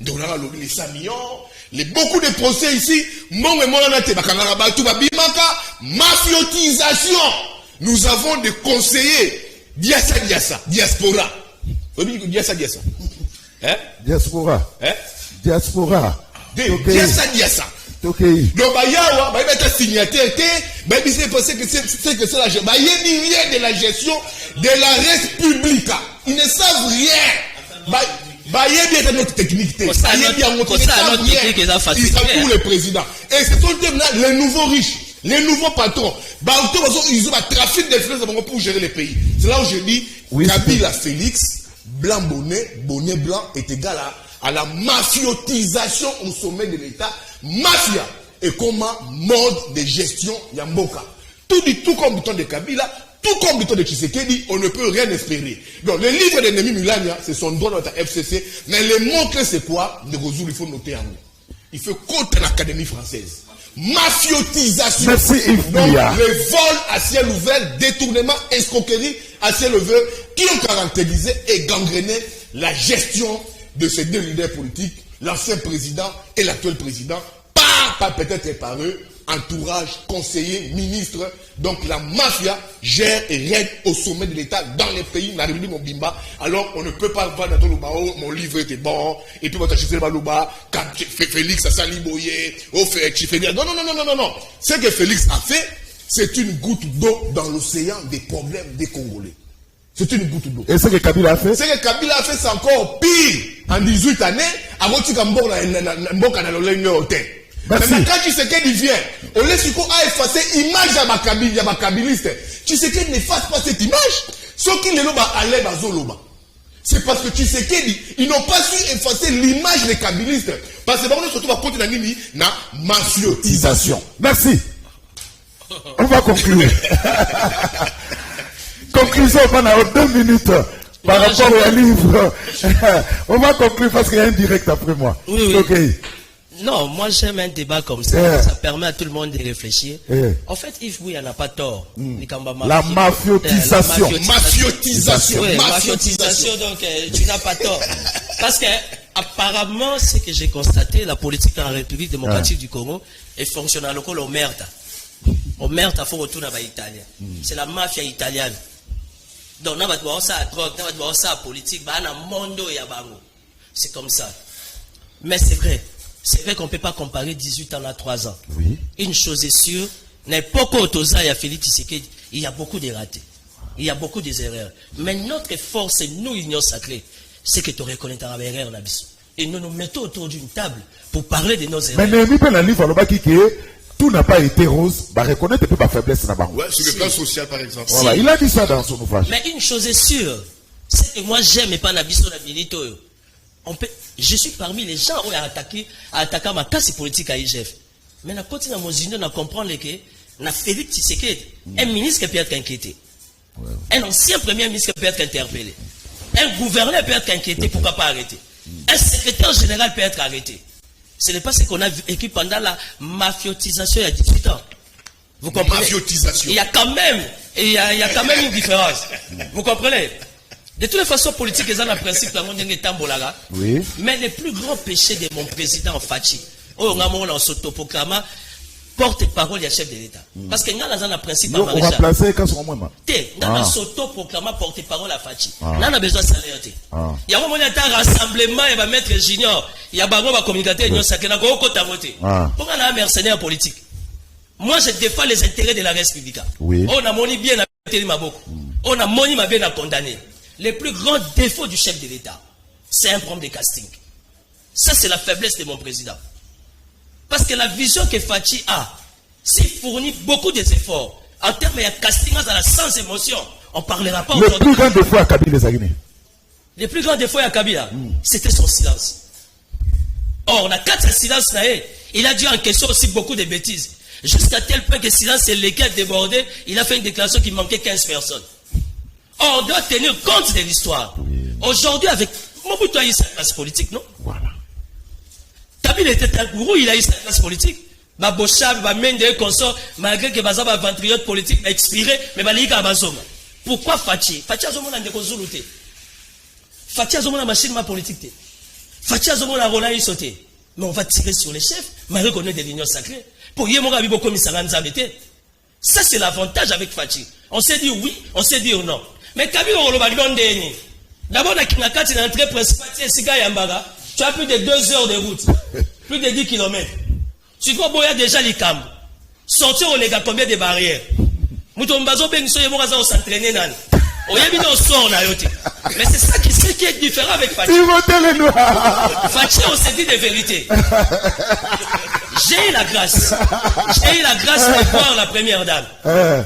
Donc là, les 100 millions, beaucoup de procès ici. Mafiotisation. Nous avons des conseillers. Diaspora. Diaspora. Hein? Diaspora. Hein? Diaspora. Diaspora. Ok. Donc, bah, il a signataire, bah, il s'est passé que c'est la gestion. Bah, il y a de la gestion de la République. Ils ne savent rien. Bah, il y a bien notre technique. Ils savent pour le président. Et c'est tout le temps les nouveaux riches, les nouveaux patrons. Bah, ils ont un trafic d'influence pour gérer les pays. C'est là où je dis, Kabila Félix, blanc bonnet, bonnet blanc est égal à la mafiotisation au sommet de l'État. Mafia et comment mode de gestion Yamboka. Tout comme le temps de Kabila, tout comme le temps de Tshisekedi, on ne peut rien espérer. Donc le livre de Némi Mulania, c'est son droit dans ta FCC, mais le mot-clé c'est quoi? De Gozou, il faut noter en haut. Il faut contre l'Académie française. Mafiotisation. Merci Yves. Donc le vol à ciel ouvert, détournement, escroquerie à ciel ouvert, qui ont caractérisé et gangréné la gestion de ces deux leaders politiques, l'ancien président et l'actuel président, pas peut-être par eux, entourage, conseiller, ministre. Donc la mafia gère et règne au sommet de l'État dans les pays. Alors on ne peut pas voir dans le mon livre était bon, et puis Félix a saliboyé, non. Ce que Félix a fait, c'est une goutte d'eau dans l'océan des problèmes des Congolais. C'est une goutte d'eau. Et ce que Kabila a fait? Ce que Kabila a fait, c'est encore pire. En 18 années, avant que Mboka na le hôtel. Mais quand Tshisekedi vient, on laisse effacer l'image de ma kabiliste. Tshisekedi n'efface pas cette image. Ceux qui ne l'ont pas allé à Zoloba. C'est parce que Tshisekedi, ils n'ont pas su effacer l'image des kabilistes. Parce que on surtout va porter la mafiotisation. Merci. On va conclure. Conclusion pendant 2 minutes par rapport au livre. On va conclure parce qu'il y a un direct après moi. Oui. Okay. Non, moi j'aime un débat comme ça. Ça permet à tout le monde de réfléchir. En fait, Yves Bouya n'a pas tort. La mafiotisation. Mafiotisation. Oui, mafiotisation, donc tu n'as pas tort. Parce que apparemment, ce que j'ai constaté, la politique en République démocratique du Congo est fonctionnelle au omerta. Omerta, il faut retourner à l'Italien. C'est la mafia italienne. Donc, on va ça à drogue, on va ça à politique, on a mondo et bango. C'est comme ça. Mais c'est vrai. C'est vrai qu'on ne peut pas comparer 18 ans à 3 ans. Oui. Une chose est sûre, n'importe quoi autosa et à Félix Tshisekedi, il y a beaucoup de ratés. Il y a beaucoup d'erreurs. Mais notre force, nous, l'Union sacrée, c'est que tu reconnais ta erreur, et nous nous mettons autour d'une table pour parler de nos erreurs. Mais Némi peut la livre, tout n'a pas été rose, bah reconnaître un peu ma faiblesse dans bango. Ouais, sur le plan social par exemple. Voilà, il a dit ça dans son ouvrage. Mais une chose est sûre, c'est que moi j'aime et pas Nabiso la milito. Je suis parmi les gens qui ont attaqué ma classe politique à IGF. Mais na continue à m'osiner à comprendre que na Félix Tshisekedi, un ministre qui peut être inquiété, un ancien premier ministre qui peut être interpellé, un gouverneur peut être inquiété, pourquoi pas arrêter, un secrétaire général peut être arrêté. Ce n'est pas ce qu'on a vécu pendant la mafiotisation il y a 18 ans. Vous comprenez? Mafiotisation. Il y a quand même une différence. Vous comprenez? De toutes les façons, politiques, ils ont un principe dans le oui. Mais le plus grand péché de mon président Fachi, on a s'autoproclamé porte-parole du chef de l'État. Parce que nous avons un principe à on va placer quand on moi. Nous avons s'autoproclamé porte-parole à Fachi. Nous avons besoin de salaire. Il y a un rassemblement, il va mettre junior, il y a un communicateur, il y a un côté à voter. Pourquoi on a un mercenaire politique? Moi, je défends les intérêts de la République. Oui. On a moni bien à Maboko. On a moni bien à condamner. Le plus grand défaut du chef de l'État, c'est un problème de casting. Ça, c'est la faiblesse de mon président. Parce que la vision que Fachi a, s'il fournit beaucoup d'efforts, en termes de casting, sans émotion, on ne parlera pas aujourd'hui. Le plus grand défaut à Kabila, le plus grand défaut à Kabila, c'était son silence. Or, on a 4 silences, il a dit en question aussi beaucoup de bêtises. Jusqu'à tel point que silence est légal débordé, il a fait une déclaration qui manquait 15 personnes. Or, on doit tenir compte de l'histoire. Aujourd'hui, avec Mobutu a eu sa classe politique, non? Voilà. Kabila était un gourou, il a eu sa classe politique. Babochab, Bamende, consort, malgré que Bazaba ventriote politique a expiré, mais Balika Bazoma. Pourquoi Fachi? Fachi a zomona ndeko zuluté. Fachi a zomona machine ma politique. Fachi a zomona Roland Isoté. Mais on va tirer sur les chefs, malgré qu'on ait des lignes sacrées. Pour y avoir un commissariat Nzabete. Ça, c'est l'avantage avec Fachi. On s'est dit oui, on s'est dit non. Mais Kabila, on l'a dit d'abord, dans l'entrée principale, tu as plus de 2 heures de route, plus de 10 km. Tu vois, il y a déjà les camps. Sortir, on a combien de barrières? Moutombazo, ben, on s'entraîner. Mais c'est ça qui est différent avec Fachi. Fachi, on s'est dit des vérités. J'ai eu la grâce. J'ai eu la grâce de voir la première dame.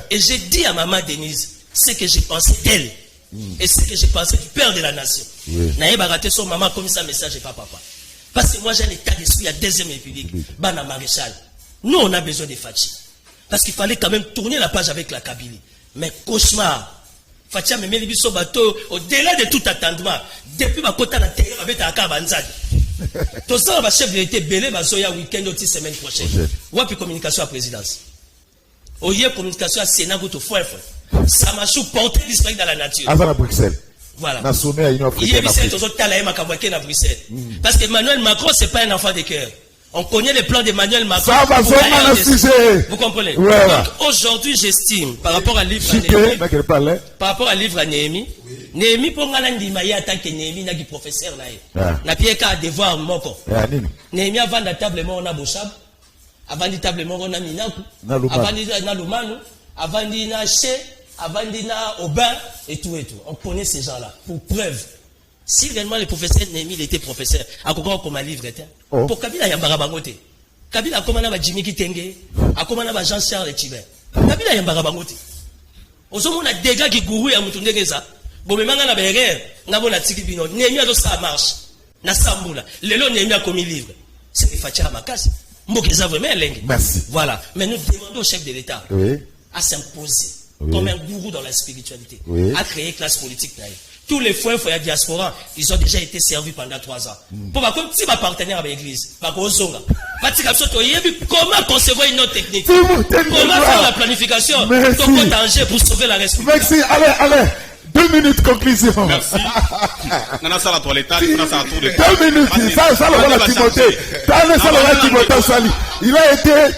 Et j'ai dit à maman Denise ce que j'ai pensé d'elle. Et ce que j'ai pensé du père de la nation. Naïe raté son maman comme ça message et pas papa. Parce que moi j'ai un état d'esprit à deuxième république. Bana maréchal. Nous on a besoin de Fachi. Parce qu'il fallait quand même tourner la page avec la Kabylie. Mais cauchemar. Fachi a même mis son bateau au-delà de tout attendement. Depuis ma côte à la terre avec la Kabanzad. Tout ça va chef de l'État belé bazoya week-end aussi semaine prochaine. Ou puis communication à présidence. Au lieu communication à Sénat ou au foin. Ça m'a chou porté disparu dans la nature. Avant à Bruxelles. Voilà. Na sommet à Union africaine. À Bruxelles. Parce que Emmanuel Macron, c'est pas un enfant de cœur. On connaît les plans d'Emmanuel Macron. Ça va vous comprenez? Ouais. Donc aujourd'hui, j'estime, par rapport à livre à livre à Néhémie, Néhémie pour Ngalandimaya en tant que Néhémie n'a professeur là. N'a pas qu'à devoir moko. Néhémie avant de tablement on a Bochab, avant de tablement on a Minaku, avant de na Lumanu, avant de na Che, avant de na Aubin et tout et tout. On connaît ces gens-là. Pour preuve. Si réellement le professeur Néhémie était professeur, à quoi comme un livre était? Pour Kabila Yambara Bangote. Kabila a commandé Jimmy Kitenge, a commandé Jean-Charles Tibet. Kabila Yambara Bangote. Aux hommes, on a des gars qui gourou à Moutoundé ça. Bon, mais maintenant, on a des gars, on a des tiki bino. Néhémie a ça marche. Na Samboula. Le long Néhémie a commis livre. C'est Fatia Makas. Mokeza vraiment lingue. Merci. Voilà. Mais nous demandons au chef de l'État à s'imposer comme un gourou dans la spiritualité. À créer classe politique. Tous les foyers de la diaspora, ils ont déjà été servis pendant 3 ans. Pour comme si ma partenaire avec l'église, comment concevoir une autre technique? Comment faire la planification pour sauver la République? Merci, allez. 2 minutes conclusion. Merci. Nana ça la toilette, ça la tour de 2 minutes, ça le rôle à Timothée. Ça le rôle à Timothée Sali. Il a été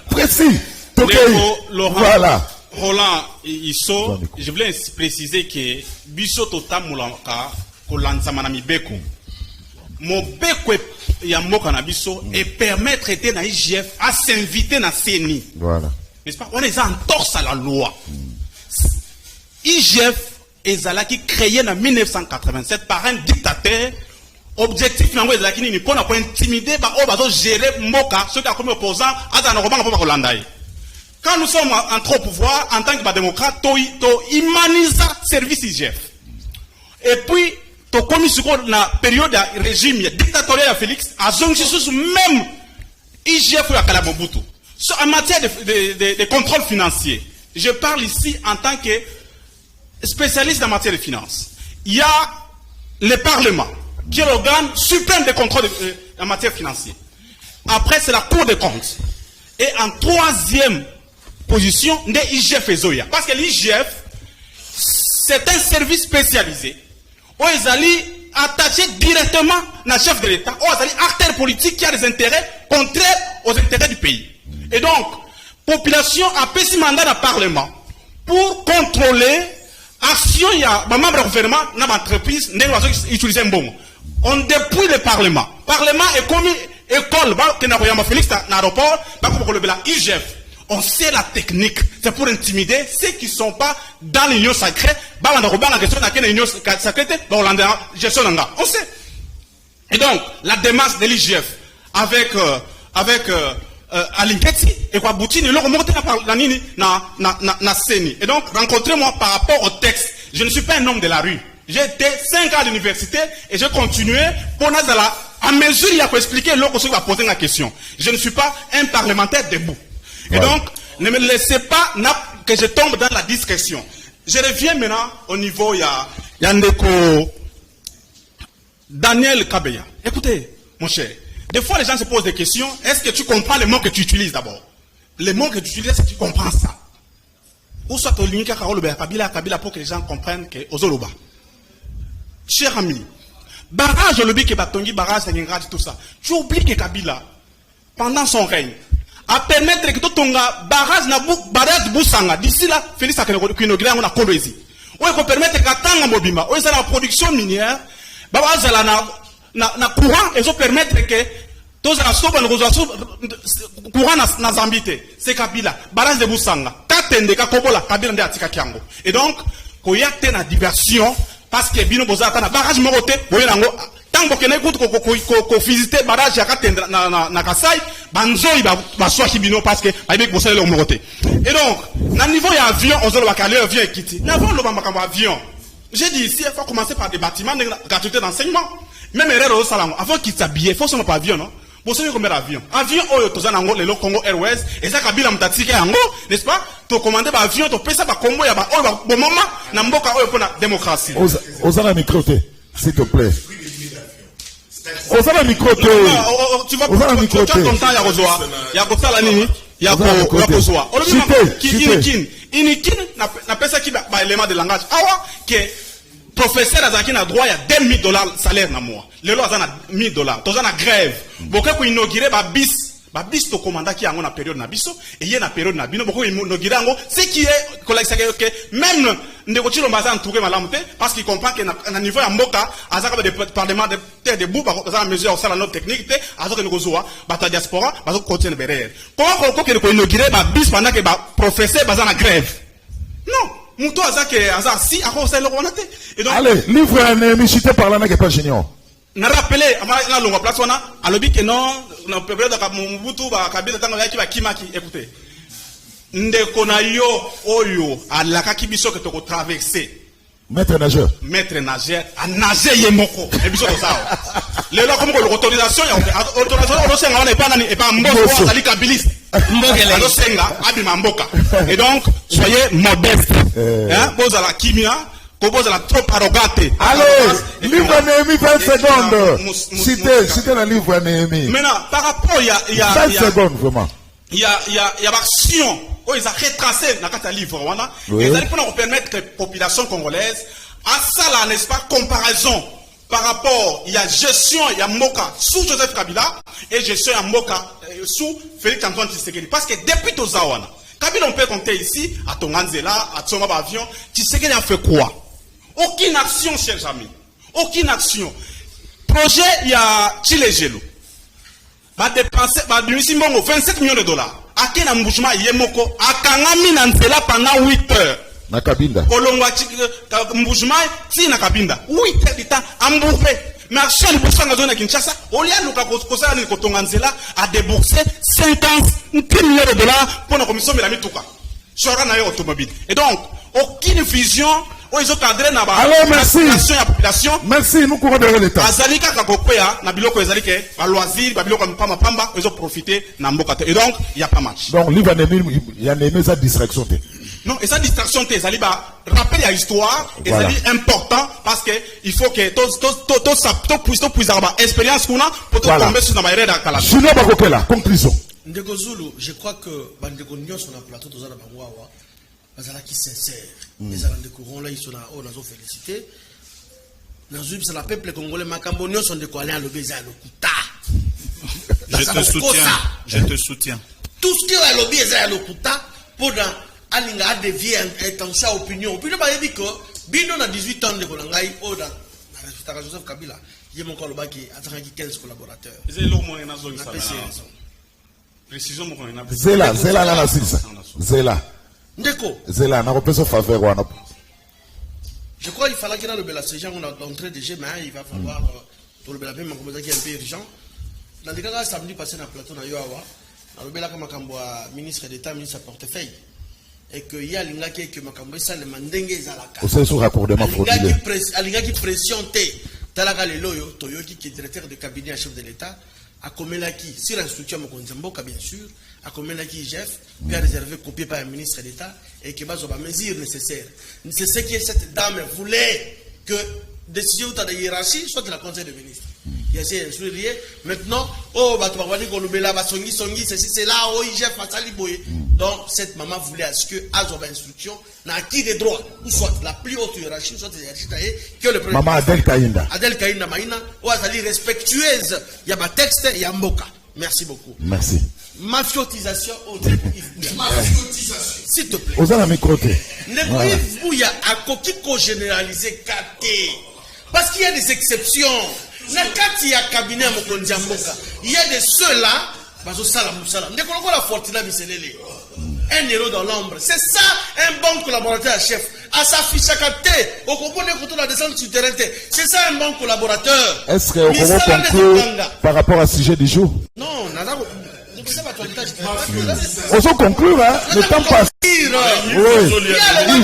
précis. Voilà. Roland Isso, je voulais préciser que Biso Totam Moulaka, Kolansa Manami Beko, mon Beko Yamoka Nabiso et permettre traiter na IGF à s'inviter na CENI. Voilà. N'est-ce pas? On est en torse à la loi. IGF est qui créé en 1987 par un dictateur objectif nango ezalaki nini mpona kointimider baoyo bazogere mboka soki akomi opposant azala na kobanga mpo bakolanda ye. Quand nous sommes entrés au pouvoir en tant que démocrate, to humanisa service IGF. Et puis to komi siko na période ya régime dictatorial ya Félix azongisi susu même IGF ya kala Mobutu. So, en matière de contrôle financier, je parle ici en tant que spécialiste en matière de finances. Il y a le Parlement, qui est l'organe suprême de contrôle en matière financière. Après, c'est la Cour des comptes. Et en troisième position, c'est l'IGF et Zoya. Parce que l'IGF, c'est un service spécialisé. Où ils allaient attacher directement le chef de l'État, où ils allaient acteur politique qui a des intérêts contraires aux intérêts du pays. Et donc, population a payé ce mandat dans le Parlement pour contrôler l'action il y a des membres du gouvernement dans l'entreprise qui utilisent un bon. On dépouille le Parlement. Le Parlement est comme école, Félix dans l'aéroport, IGF. On sait la technique. C'est pour intimider ceux qui ne sont pas dans l'union sacrée. On sait. Et donc, la démarche de l'IGF avec Alinketi et quoi Boutine et leur monter na Seni. Et donc rencontrez-moi par rapport au texte. Je ne suis pas un homme de la rue. J'ai été 5 ans à l'université et j'ai continué pour Nazala à mesure il y a pour expliquer l'autre qui va poser la question. Je ne suis pas un parlementaire debout. Et donc ne me laissez pas que je tombe dans la discrétion. Je reviens maintenant au niveau il y a Ndeko Daniel Kabeya. Écoutez mon cher. Des fois, les gens se posent des questions. Est-ce que tu comprends les mots que tu utilises d'abord? Les mots que tu utilises, est-ce que tu comprends ça? Ou soit tu limite Kabila pour que les gens comprennent que Ozoloba. Cher ami, barrage le que Batongi, barrage Sengingrad, tout ça. Tu oublies que Kabila, pendant son règne, a permettre que Totonga barrage barrage Boussanga, d'ici là, Félix a inauguré on a Kolwezi. Ou il peut permettre que Tanga Mobima, ou il y a la production minière, barrage na courant et ça permettre que tous les courant na Zambité c'est Kabila barrage de Boussanga katende ka kobola Kabila nde atika kiango et donc ko yakte na diversion parce que bino bozata na barrage morote boyenango tango kene kutu ko visiter barrage ya katende na Kasai banzoi ba swaki bino parce que ayebe ko sala le morote et donc na niveau ya avion ozolo bakale avion ekiti na avant le makambo avion j'ai dit ici il faut commencer par des bâtiments de gratuité d'enseignement. Même erreur au salon, avant qu'il s'habille, il faut son avion, non? Vous savez combien d'avions? Avion, oh, tu as un le Congo Airways, et ça, Kabila m'tatique en haut, n'est-ce pas? Tu commandes un avion, tu payes ça, Congo, il y a bon moment, Namboka, oh, pour la démocratie. Osana la micro, s'il te plaît. Osana la micro, tu vas prendre ton temps, Yarozoa. Yakosa la nini, Yakozoa. Inikin, n'a pas ça qui va élément de langage. Ah, que professeur Azaki a droit à $2,000 salaire na mois. Le loi a $1,000. Tu as grève. Beaucoup qui inauguré bis to commandant qui a en période na biso et il y a une période na bino beaucoup inauguré ngo ce qui est que même ndekotilo mbaza entouré malamte parce qu'il comprend que na niveau ya mboka azaka de parlement de terre de bout ba mesure ça la note technique te azaka ngozoa bata diaspora bazo continuer derrière. Comment ko inauguré ba bis pendant que ba professeur baza na grève? Non. Mouto azake azasi ako ça le onate. Et donc allez, livre un ami cité par là na pas génial. Na rappelé na longa place wana alobi que non na période ka Mobutu ba Kabila tango yaki ba kimaki écoutez. Ndeko na yo oyo alaka kibiso que to ko traverser. Maître nageur a nager yemoko e biso to sao. Le lo comme l'autorisation ya autorisation on senga on est pas nani et pas mboka ali kabiliste. Mbokele on senga abima mboka. Et donc soyez modeste. Hein, pose à la kimia. Pose la trop arrogante. Allez, livre à Néhémie 20 secondes. Citez le livre à Néhémie. Maintenant, par rapport, il y a 20 secondes, vraiment. Il y a l'action. Oh, ils ont retracé dans le livre. Et ça pour permettre la population congolaise à ça, là, n'est-ce pas, comparaison par rapport, il y a gestion, il y a Moka sous Joseph Kabila et gestion, il y a Moka sous Félix Antoine Tshisekedi. Parce que depuis Tozawana, Kabila, on peut compter ici, à Tonganzela, à Tsoma Bavion, Tshisekedi a fait quoi? Aucune action, chers amis. Aucune action. Projet, il y a Chilejelo. Va dépenser, va dépenser 27 millions de dollars. Ake na mbouchema yemoko, akangami na nzela pendant 8 heures. Na Kabinda. Kolongwa mbouchema, si na Kabinda. 8 heures de temps, embourbé. Mais à chaque fois que nous Kinshasa, on y a à débourser 50 millions de dollars pour la commission de la Mitouka. Sur un automobile. Et donc, aucune vision. Alors merci. Merci, nous courons derrière l'État. Et donc, il n'y a pas match. Donc, il y a une distraction. Non, et ça distraction, c'est rappel à l'histoire, et c'est important parce que il faut que tout puisse avoir expérience qu'on a pour tomber sur la barrière d'Akala. Sinon, Bakokela, conclusion. Ndeko Zulu, je crois que Bandeko Nyon sur le plateau de Zana Bangwawa, Bazala qui sincère. Les Ndeko là, ils sont là, on a félicité. Dans une, c'est la peuple congolais, Makambo Nyon sont décollés à l'obéza à l'Okuta. Je te soutiens. Tout ce qui est à l'obéza à l'Okuta, pour dans Alinga dévier intention à opinion. Puis le bail dit que Bino a 18 ans de Kolangai, oh dans la Joseph Kabila, il y a mon collègue qui a 15 collaborateurs. C'est l'homme qui a zone. Précision mon Zela la sisa. Zela. Ndeko. Zela na repeso faveur wana. Je crois qu'il fallait que dans le bel ces gens on a entré déjà mais il va falloir pour le bel appel comme ça qui est un peu urgent. Dans les cas samedi passé dans le plateau na Yoawa, dans le bel comme Makambwa ministre d'État ministre portefeuille. Et que y a l'inga qui que Makambo ça le mandenge ezalaka. Au sens raccordement frauduleux. Alinga qui pression té. Talaka le loyo Toyoki qui est directeur de cabinet à chef de l'État. A Komelaki, sur l'instruction Mokonzemboka bien sûr, a Komelaki IGF, puis a réservé copié par un ministre d'État et qui va avoir mesures nécessaires. C'est ce que cette dame voulait que décision de la hiérarchie soit de la conseil de ministre. Il y a ces instruits. Maintenant, oh, bah, tu vas voir que songi, c'est là, oh, IGF, Fasali Boye. Donc, cette maman voulait à ce que, à son instruction, n'a acquis des droits, ou soit la plus haute hiérarchie, soit des hiérarchies que le président. Maman Adel Kainda. Adel Kainda Maïna, ou Azali respectueuse. Il y a ma texte, il y a Mboka. Merci beaucoup. Merci. Mafiotisation, mafiotisation. S'il te plaît. Aux microté. Ne où il y a un coquille généralisé, parce qu'il y a des exceptions. Il y a un cabinet à Mokondiamboka. Il y a des ceux-là, la fortuna un héros dans l'ombre. C'est ça un bon collaborateur chef. À sa fiche à capter, au comprenez quand on a descendu sur le terrain. C'est ça un bon collaborateur. Est-ce qu'on peut conclure par rapport à sujet du jour? Non, on se conclure, hein? Le temps passe. Oui,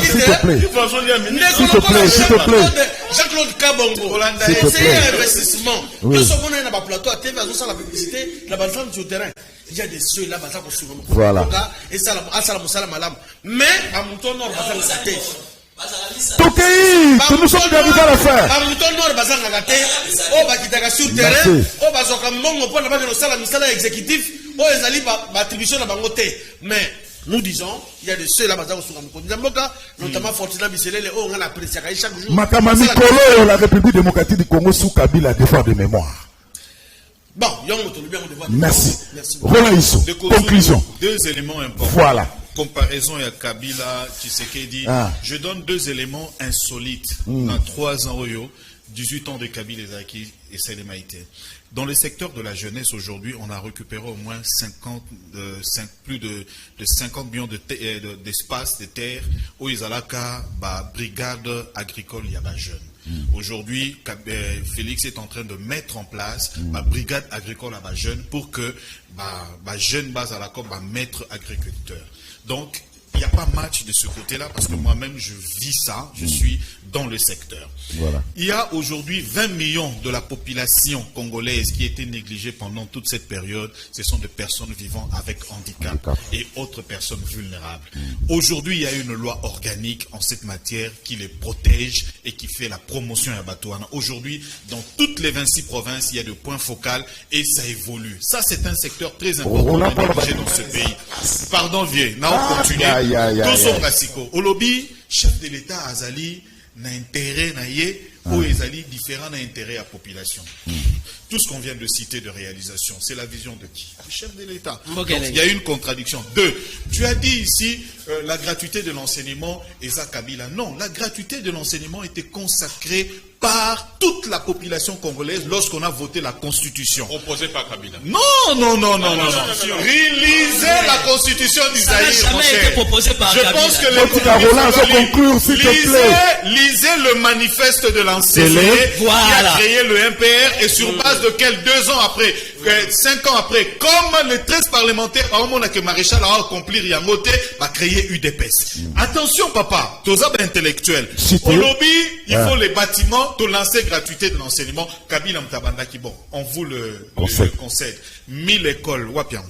s'il te plaît. S'il te plaît, s'il te plaît. Jean-Claude Kabongo, c'est un investissement. Nous sommes dans un plateau à TV, nous sommes la publicité, la base sur le terrain. Il y a des ceux là, voilà. Et ça, mais à mon tour nord, nous sommes arrivés à la fin. À mon tour nord, on va quitter sur le terrain, on va sur le point de la exécutif, on va aller attribution à Bangoté. Mais nous disons, il y a des ceux là, notamment Fortuna Bisselele, on a apprécié chaque jour. Makamami Kolo, la République démocratique du Congo sous Kabila, défense de mémoire. Bon, merci. Roland Issou, conclusion. Deux éléments importants. Voilà. Comparaison à Kabila, Tshisekedi. Je donne deux éléments insolites. Dans 3 ans, 18 ans de Kabila et Salemaïté. Dans le secteur de la jeunesse, aujourd'hui, on a récupéré au moins plus de 50 millions d'espace, de terres, où ils ont la brigade agricole, il y a des jeunes. Aujourd'hui, Félix est en train de mettre en place ma brigade agricole à ma jeune pour que ma jeune base à la COP, ma maître agriculteur. Donc, il n'y a pas match de ce côté-là parce que moi-même, je vis ça, je suis dans le secteur. Voilà. Il y a aujourd'hui 20 millions de la population congolaise qui a été négligée pendant toute cette période. Ce sont des personnes vivant avec handicap et autres personnes vulnérables. Aujourd'hui, il y a une loi organique en cette matière qui les protège et qui fait la promotion à Batouana. Aujourd'hui, dans toutes les 26 provinces, il y a des points focaux et ça évolue. Ça, c'est un secteur très important à négliger dans ce pays. Pardon, vieux. Now, on continue. Tous sont classiques. Au lobby, chef de l'État, Azali, n'a intérêt, n'a yé, ou Azali, différent n'a intérêt à la population. Tout ce qu'on vient de citer de réalisation, c'est la vision de qui? Le chef de l'État. Donc, il y a une contradiction. 2, tu as dit ici la gratuité de l'enseignement, Eza Kabila. Non, la gratuité de l'enseignement était consacrée par toute la population congolaise lorsqu'on a voté la Constitution. Proposé par Kabila. Non. Lisez la Constitution du Ça n'a Zaïre. jamais été proposé par Je Kabila. pense que lisez le manifeste de l'enseigné qui a créé le MPR et sur base de quel 2 ans après, 5 ans après, comme les 13 parlementaires, au moment que Maréchal a accompli Riamote, va créer UDPS. Attention, papa, Tozab intellectuel. Au lobby, il faut les bâtiments, te lancer gratuité de l'enseignement. Kabila Mtabandaki, bon, on vous le concède. 1000 écoles, Wapian.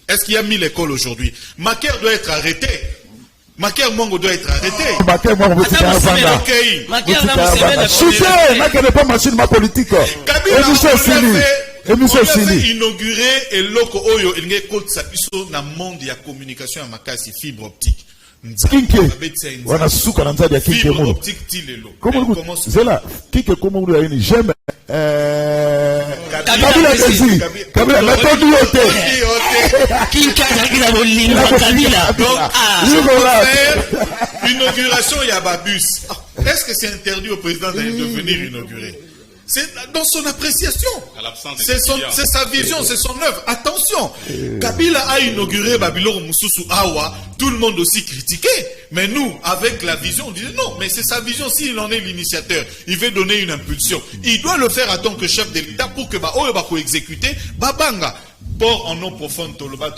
Est-ce qu'il y a 1000 écoles aujourd'hui? Maker doit être arrêté. Maker Mongo doit être arrêté. Maker Mongo doit être arrêté. Maker n'est pas machine ma politique. Kabila on avait inauguré et loko oyo il côte sapiso na monde ya communication ya makasi fibre optique. Kinke wana suka na nzadi ya kinke fibre mo. optique tilelo. Comment zela kinke comment vous avez jamais Kabila Desi Kabila la todu yote Kinka Kabila bolingo Kabila. Donc inauguration ya babus. Est-ce que c'est interdit au président de venir inaugurer? C'est dans son appréciation. C'est sa vision, c'est son œuvre. Attention, Kabila a inauguré Babylone Moussousou Awa, tout le monde aussi critiqué. Mais nous, avec la vision, on disait non, mais c'est sa vision, s'il en est l'initiateur, il veut donner une impulsion. Il doit le faire en tant que chef de l'État pour que Oyo Bako exécuter Babanga. Port en nom profond, Toloba,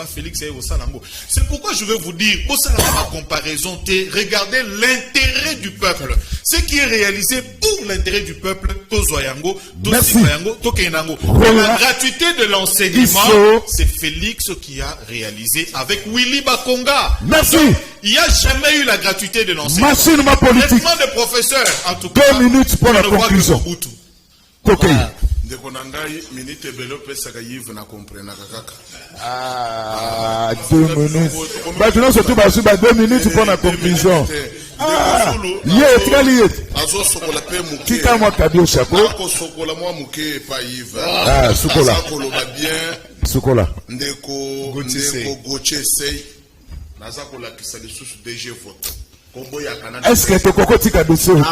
Félix et Osalango. C'est pourquoi je veux vous dire, Osalango, comparaison, regardez l'intérêt du peuple. Ce qui est réalisé pour l'intérêt du peuple, Tozoyango, Tosiyango, Tokenango. La gratuité de l'enseignement, c'est Félix qui a réalisé avec Willy Bakonga. Merci. Donc, il n'y a jamais eu la gratuité de l'enseignement. Machine ma politique. Traitement de professeurs, en tout cas. 2 minutes pour la conclusion. Okay. ndeko na ngai minute ebele opesaka yive na komprenaka kaka 2 minutes bato nyonso tu bazwi ba 2 minutes mpo na conclusion ye tikali ye azosokola mpe moke tika mwa kabio shako akosokola mwa moke epa yive sukola azakoloba bien sukola ndeko Gauthier Sey naza kolakisa lisusu DG vote. Est-ce que tu as tika dossier ote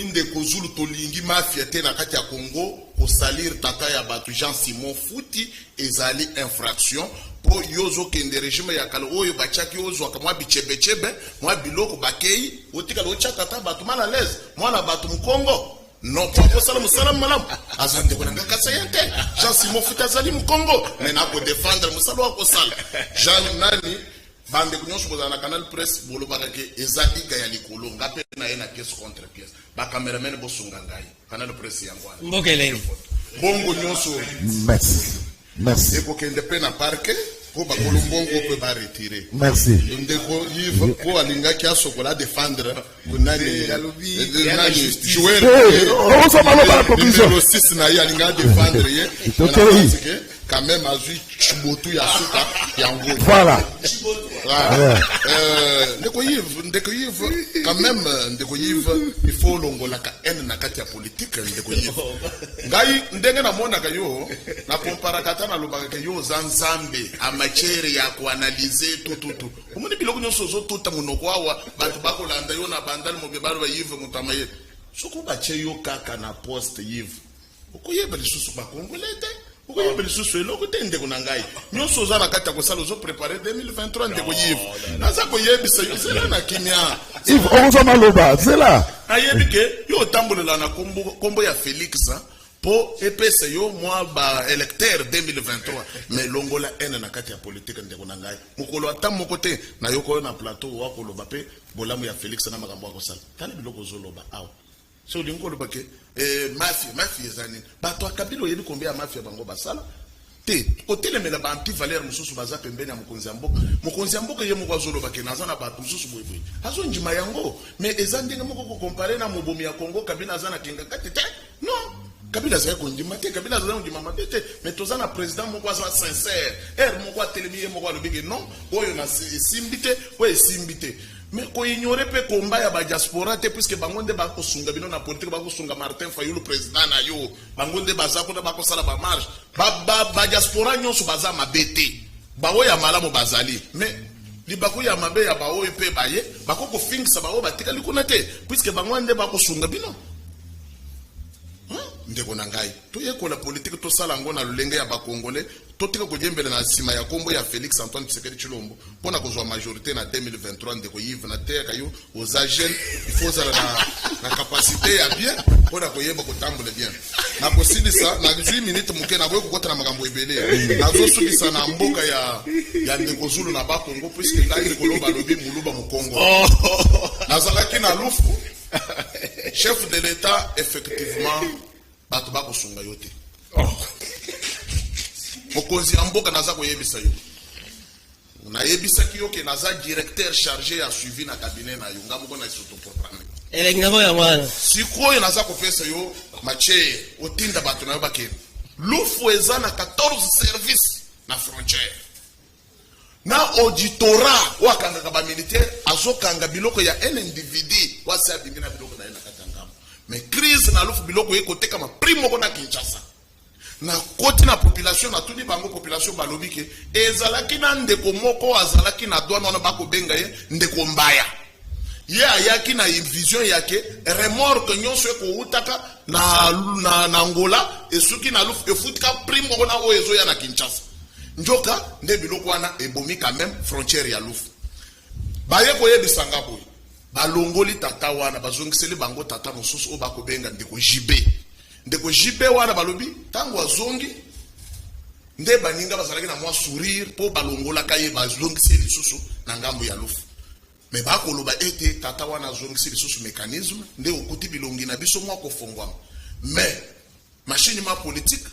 ndeko Zulu tolingi mafia te na kati ya Congo ko salir tata ya batu Jean Simon Fouti ezali infraction po yozo kende régime ya kala oyo bachaki yozo akamwa bichebechebe mwa biloko bakei otika lo chaka tata batu mal à l'aise mwana batu mkongo non pas sala musala malam azande ko nanga kasayente Jean Simon Fouti azali mkongo mais na ko défendre musala wa ko sala Jean nani bande kunyosho kozana Canal Presse bolo bakake ezadika ya likolo ngape na yena pièce contre pièce ba cameraman bo sunga ngai Canal Presse yangwana mbokele bongo nyonso merci eko kende pe na parke ko ba kolombongo pe ba retirer merci ndeko yive ko alinga ki asokola défendre kunani nani jouer on s'en va la conclusion numéro 6 na ya alinga défendre ye quand même azui chibotu ya suka ya ngoi voilà ndeko yive quand même ndeko yive il faut longola ka en na kati ya politique ndeko yive ngai ndenge na mona ka yo na compara kata na lobaka ke yo zanzambe amachere ya ko analyser tout umuni biloko nyonso zo tota munoko awa batu bakolanda yo na bandali mobebalo ba yive mutamaye soko bache yo kaka na poste yive ukoyeba lisusu ba kongolete ukoyeba lisusu eloko te ndeko na ngai nyonso za na kati ya kosala zo préparer 2023 ndeko yive naza koyebisa yo zela na kimia Yves ozo maloba zela ayebi ke yo tambolela na kombo ya Félix po epese yo mwa ba électeur 2023 mais longola ene na kati ya politique ndeko na ngai mukolo atam kote na yoko na plateau wa koloba pe bolamu ya Félix na makambo ya kosala tali biloko zoloba awa so lingolo bake mafia ezani bato akabilo yebi kombia mafia bango basala te otelemela ba anti valeur mususu baza pembeni ya mokonzi ya mboka ye moko azoloba ke naza na bato mususu boyeboye azo njima yango mais eza ndenge moko ko comparer na mobomi ya Congo Kabila aza na kinga kati te non Kabila zaya kondima te Kabila zaya kondima mabete mais toza na président moko aza sincère moko atelemi ye moko alobike non oyo na simbite oyo simbite mais ko ignorer pe combat ya ba diaspora te puisque bangonde ba ko sunga bino na politique ba ko sunga Martin Fayulu président na yo bangonde baza ko ba ko sala ba marche ba diaspora nyonso baza mabete ba oya malamu bazali mais libaku ya mabe ya bao epe baye bako ko fingisa bao batika likuna te puisque bangwande bako sunga bino ndeko na ngai toyekola politique tosala ngo na lulenge ya bakongole totika kojembele na sima ya kombo ya Félix Antoine Tshisekedi Tshilombo pona kozwa majorité na 2023 ndeko Yves na terre kayo aux agents il faut ça na capacité ya bien pona koyeba kotambola bien na kosilisa na 18 minutes muke na boye kokota na makambo ebele na zosukisa na mboka ya ndeko Zulu na bakongo puisque ngai koloba lobi muluba mukongo nazalaki na lufu chef de l'état effectivement bato bako sunga yote mokonzi ya mboka naza koyebisa yo nayebisaki yo ke naza directeur chargé ya suivi na cabinet na yo ngamoko na isotoprograme elengako ya mwana sikoyo naza kopesa yo mache otinda bato na yo bakeni lufu eza na 14 service na frontière na auditorat wakangaka bamilitaire azokanga biloko ya un individu wasi abingi na biloko na ye na kati ya ngambo mais crise na lufu biloko ye koteka ma prime moko na Kinshasa na koti na population na tuni bango population balobi ke ezalaki na ndeko moko azalaki na douane wana bako benga ye ndeko mbaya ye ayaki na vision yake remorque nyonso ekowutaka na Angola esuki na lufu efutika prime moko na oyo ezoya na Kinshasa njoka nde biloko wana ebomi quand même frontière ya lufu baye koyebisa nga boye balongoli tata wana bazongiseli bango tata mosusu o bakobenga ndeko jibe wana balobi tango azongi nde baninga bazalaki na mwa sourire po balongola kaye bazongiseli susu na ngambo ya lufu me bakoloba ete tata wana azongiseli susu mécanisme nde okuti bilongi na biso mwa kofongwama mais machine ma politique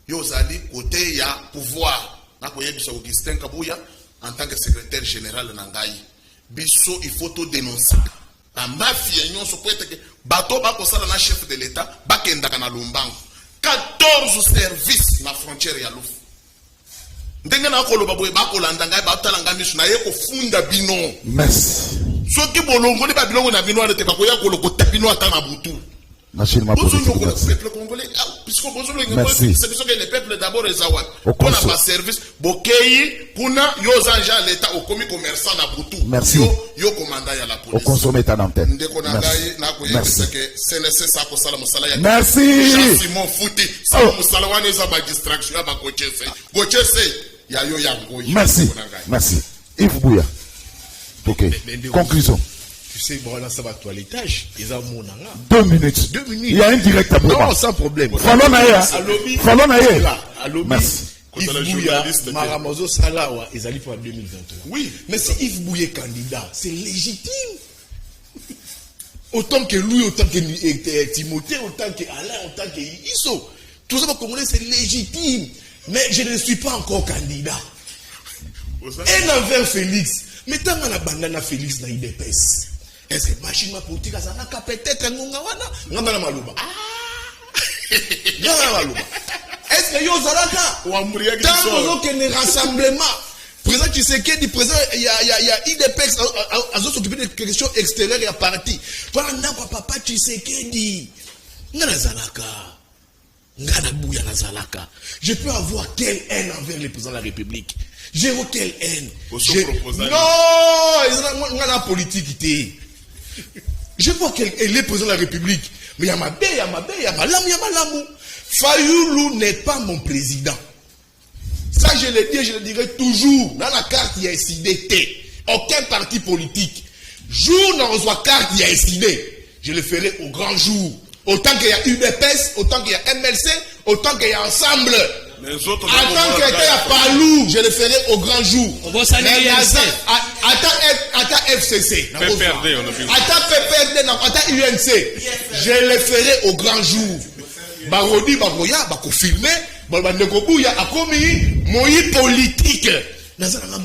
yo zali côté ya pouvoir na koyebisa Augustin Kabuya en tant que secrétaire général na ngai biso il faut to dénoncer la mafia nyonso po ete bato bakosala na chef de l'état bakendaka na Lumbango 14 services na frontière ya lufu ndenge na koloba boye bakolanda ngai batala ngai misu na ye kofunda bino merci soki bolongoli ba bilongo na bino wana te bakoya kolokota bino ata na butu machine ma politique peuple congolais puisque c'est le peuple d'abord ezawat on a pas service bokei kuna yo zanja l'état au commis commerçant na butu yo commandant ya la police au consommer ta antenne ndeko na ngai na koyebisa ke CNC sa ko sala musala ya merci Simon Futi sa musala wana eza ba distraction ya ba gochese ya yo ya ngoyi merci Yves Buya OK conclusion. Tu sais, bon, là, ça va toilettage. Ils ont mon 2 minutes. Il y a un direct à non, sans problème. Fallon Naye. Merci. Yves Bouya, Maramazo Salawa, ils allaient pour 2023. Oui. Mais si Yves Bouya est candidat, c'est légitime. Autant que lui, autant que Timothée, autant que Alain, autant que Isso. Tout ça, pour Congolais, c'est légitime. Mais je ne suis pas encore candidat. Et envers Félix. Mais tant qu'on a bandana Félix dans l'IDPS. Est-ce que machine ma politique a zalaka peut-être ngonga wana ngamba na maluba ngamba maluba est-ce que yo zalaka wa muriya ki so que ne rassemblement président Tshisekedi président il y a IDPX azo s'occuper des questions extérieures et à parti voilà ndako papa Tshisekedi ngana zalaka ngana buya na zalaka je peux avoir quelle haine envers le président de la République j'ai quelle haine non il y a politiqueité. Je vois qu'elle est président de la République. Mais il y a Malamou. Fayoulou n'est pas mon président. Ça, je le dis et je le dirai toujours. Dans la carte, il y a SIDT. Aucun parti politique. Jour n'a reçoit carte, il y a SID. Je le ferai au grand jour. Autant qu'il y a UDPS, autant qu'il y a MLC, autant qu'il y a Ensemble. Attends qu'il y a Palou, je le ferai au grand jour. Attends FCC. Attends PPRD, attends UNC. Je le ferai au grand jour. Barodi, Baroya, Bako filmer, Balbandekobuya, a commis moui politique.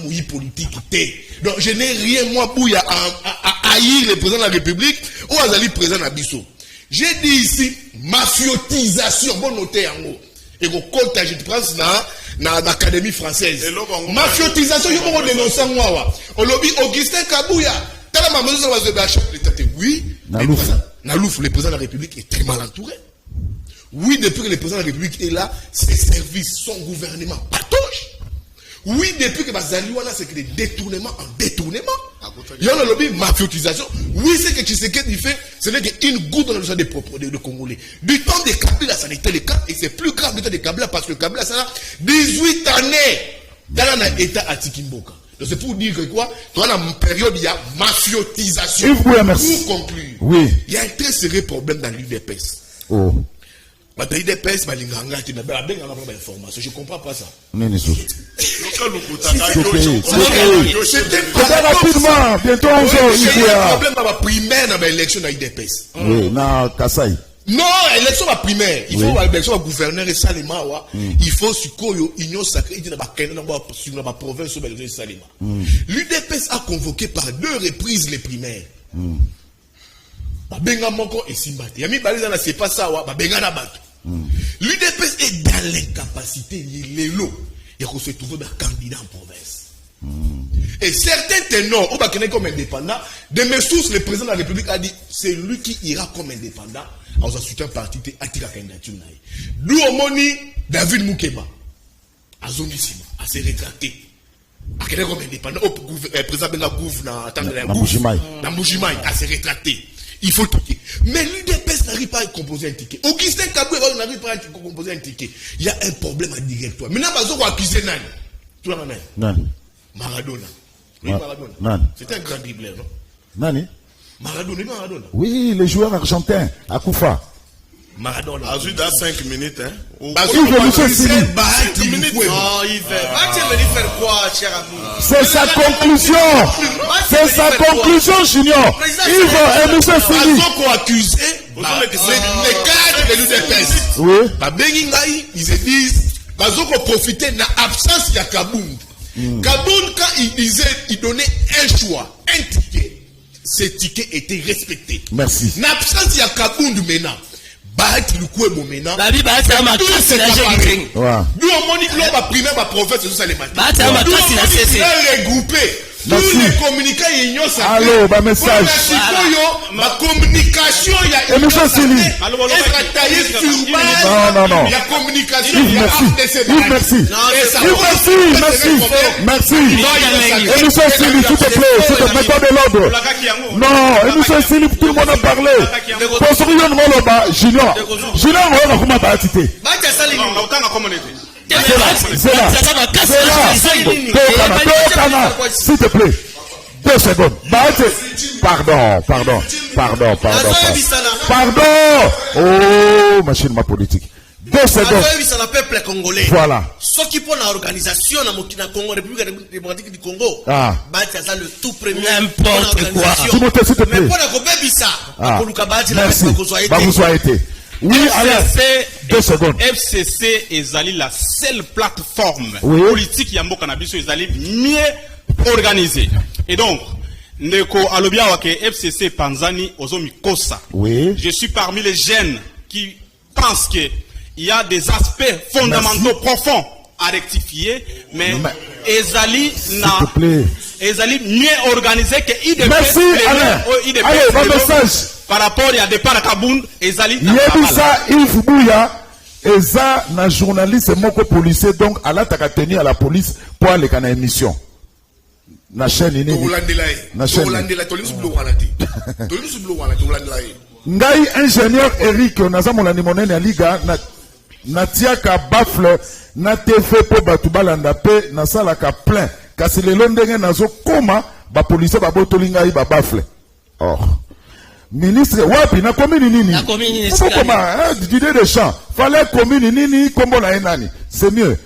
Moui politique. Donc je n'ai rien, moi, Bouya, à haïr le président de la République ou à Zali président d'Abisso. J'ai dit ici, mafiotisation, bon noter en haut. Et au compte, je pense dans l'Académie française. Mafiotisation, je vais dénoncer moi. On lobby Augustin Kabuya. T'as la maman de BH. Oui, Nalouf, le président de la République est très mal entouré. Oui, depuis que le président de la République est là, ses services, son gouvernement patouche. Oui, depuis que Bazaliwana, c'est que des détournements en détournement. Il y a le lobby mafiotisation. Oui, c'est que Tshisekedi fait, ce n'est qu'une goutte dans le sang des Congolais. Du temps des Kabila, ça n'était le cas, et c'est plus grave du temps des Kabila, parce que Kabila, ça a 18 années dans l'état à Tikimboka. Donc c'est pour dire que quoi, dans la période, il y a mafiotisation. Pour conclure, oui. Il y a un très sérieux problème dans l'UDPS. Oh. l'UDPS, je comprends pas ça. C'était rapidement, bientôt 11 heures. Il y a un problème dans la primaire dans l'élection de l'UDPS. Oui, dans Kassai. Non, l'élection la primaire. Il faut l'élection de gouverneur et Salima. Il faut ce qu'il union sacrée dans la province de Salima. L'UDPS a convoqué par 2 reprises les primaires. Benga moko et Simbati. Yami Baliza na c'est pas ça wa benga na bato. L'UDPS est dans l'incapacité il faut se trouver un candidat en province. Et certains ténors au Bakene comme indépendant, de mes sources le président de la République a dit c'est lui qui ira comme indépendant à soutien parti à tira candidature naï. D'où omoni David Moukeba a zone sima a se rétracté. A kene comme indépendant au président Benga Gouf na Mbujimaï a se rétracté. Il faut toquer. Mais l'UDPS n'arrive pas à composer un ticket. Augustin Kabou n'arrive pas à composer un ticket. Il y a un problème à directoire. Maintenant, on va accuser Nani. Tu vois, Nani? Maradona. Oui, Maradona. C'est un grand dribbleur, non? Nani? Maradona. Oui, le joueur argentin, à Koufa. Maradona. Azul dans 5 minutes, hein? C'est sa conclusion. C'est sa conclusion, Junior. Yves et M. Sili. Bazoko accusé les cadres de l'UDPS. Oui. Ils se disent, Bazoko profiter de l'absence de Kabound. Kabound, quand il donnait un choix, un ticket, ce ticket était respecté. Merci. L'absence de Kabound maintenant. Bahati Lukou et Momena. La vie, Bahati a ma classe, il a gagné. Nous, on m'a dit que l'homme a primé ma province, c'est ça les matins. Bahati a ma classe, il a cessé. Nous, on a regroupé. Tous les communicants, il y a ça. Allô, ma message. Ma communication, il y a. Et M. Sili. Être taillé sur base. Non. Il y a communication. Yves, merci. Merci. Et M. Sili, s'il te plaît, mettons de l'ordre. Non, et M. Sili, tout le monde a parlé. Pour ce qui est de Junior, on va comment bâtiter. S'il te plaît. 2 secondes. Pardon. Oh, machine ma politique. 2 secondes. Peuple congolais. Voilà. Ce qui pour l'organisation dans le Congo, République démocratique du Congo, c'est le tout premier. N'importe quoi. S'il te plaît. Mais pour la Kobebisa, merci. Vous avez été. Oui, alors, 2 secondes. FCC est la seule plateforme politique qui a cannabis est mieux organisée. Et donc, Ndeko Alobia Wake FCC Panzani Ozomi Kosa. Oui. Je suis parmi les jeunes qui pensent qu'il y a des aspects fondamentaux profonds à rectifier, mais Ezali mieux organisé que IDP. Merci, Alain. Allez, mon message. Par rapport à départ à Kabound, Ezali. Yebisa Yves Bouya, Eza na journaliste moko policier donc à la tenir à la police pour aller à émission. Na chaîne ini. Na chaîne. Ngai ingénieur Eric Nazamolani monene ya liga na tiaka bafle na TV po batu balanda pe na sala ka plein kasi lelo ndenge nazo koma ba policier ba botoli ngai ba bafle. Oh. Ministre wapi na commune nini? Na commune d'idée de champ. Fallait commune nini kombo na enani. C'est mieux.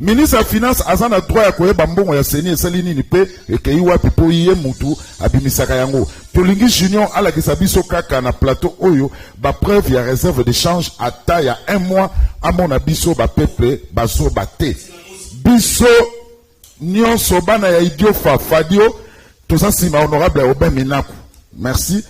Ministre de Finance azana droit ya koyeba mbongo ya seni esali nini pe ekei wapi po iye mutu abimisaka yango. Tolingi Junior ala kisabiso kaka na plateau oyo ba preuve ya réserve de change ata ya 1 mois amona biso ba peuple baso bate. Biso nyonso bana ya idio fadio toza sima honorable Aubin Minaku. Merci.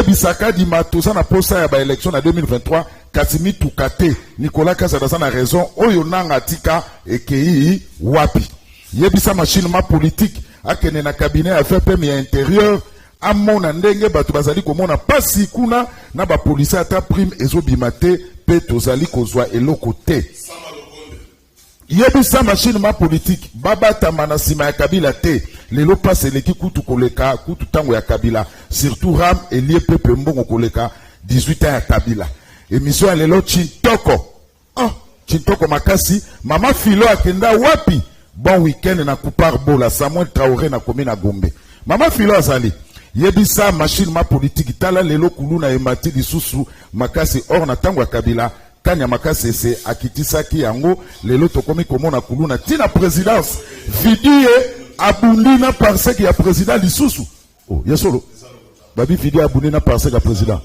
Bisaka di matosa na posa ya ba élection na 2023 Kasimi Tukate Nicolas Kassadasa na raison oyo nanga tika ekei wapi yebisa machine ma politique akene na cabinet affaires pemi intérieur amona ndenge batu bazali komona pasi kuna na ba police ata prime ezobimate pe tozali kozwa eloko te Yebisa machine ma politique baba tamana sima ya Kabila te lelo passe leki kutu koleka kutu tango ya Kabila surtout ram elie pepe mbongo koleka 18 ans ya Kabila émission ya lelo Chintoko Chintoko makasi mama filo akenda wapi bon week-end na Kupar Bola Samuel Traoré na commune na Gombe mama filo azali yebisa machine ma politique tala lelo kuluna emati lisusu makasi or na tango ya Kabila Kanya makasi se akitisaki yango lelo tokomi komona kuluna tina présidence vidie abundina parce que ya président lisusu oh yesolo babi vidie abundina parce que ya président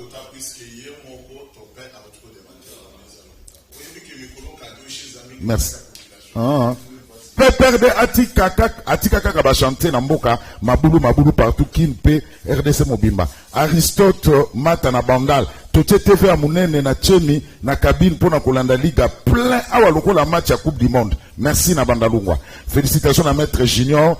merci père de atika kaka ba chanter na mboka mabulu partout kinpe RDC mobimba Aristote mata na bandal totie TV amunene na chemi na cabine pona kolanda liga plein awa lokola match ya coupe du monde merci na bandalungwa félicitations à maître junior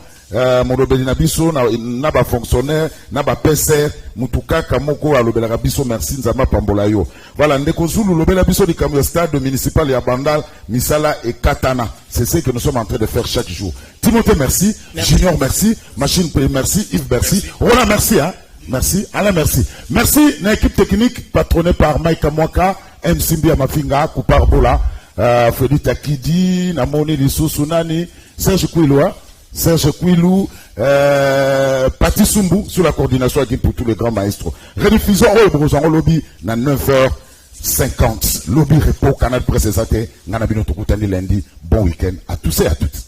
molobeli na biso na ba fonctionnaire na ba PCR mutukaka moko alobela biso merci nzamba pambola yo voilà ndeko Zulu lobela biso di comme stade municipal ya Bandal misala et katana c'est ce que nous sommes en train de faire chaque jour. Timothée merci, Junior merci, Machine P merci, Yves merci, Roland merci hein. Merci, Alain merci. Merci na équipe technique patronnée par Mike Mwaka, Msimbi Amafinga, Kupar Bola, Freddy Takidi, Namoni Lisusu Nani, Serge Kouilou, Pati Sumbu sur la coordination avec pour tous les grands maestros. Rediffusons au Brozan Lobby na 9h50. Lobby Repos, Canal Presse et Sate, Nanabino Tokutani lundi. Bon week-end à tous et à toutes.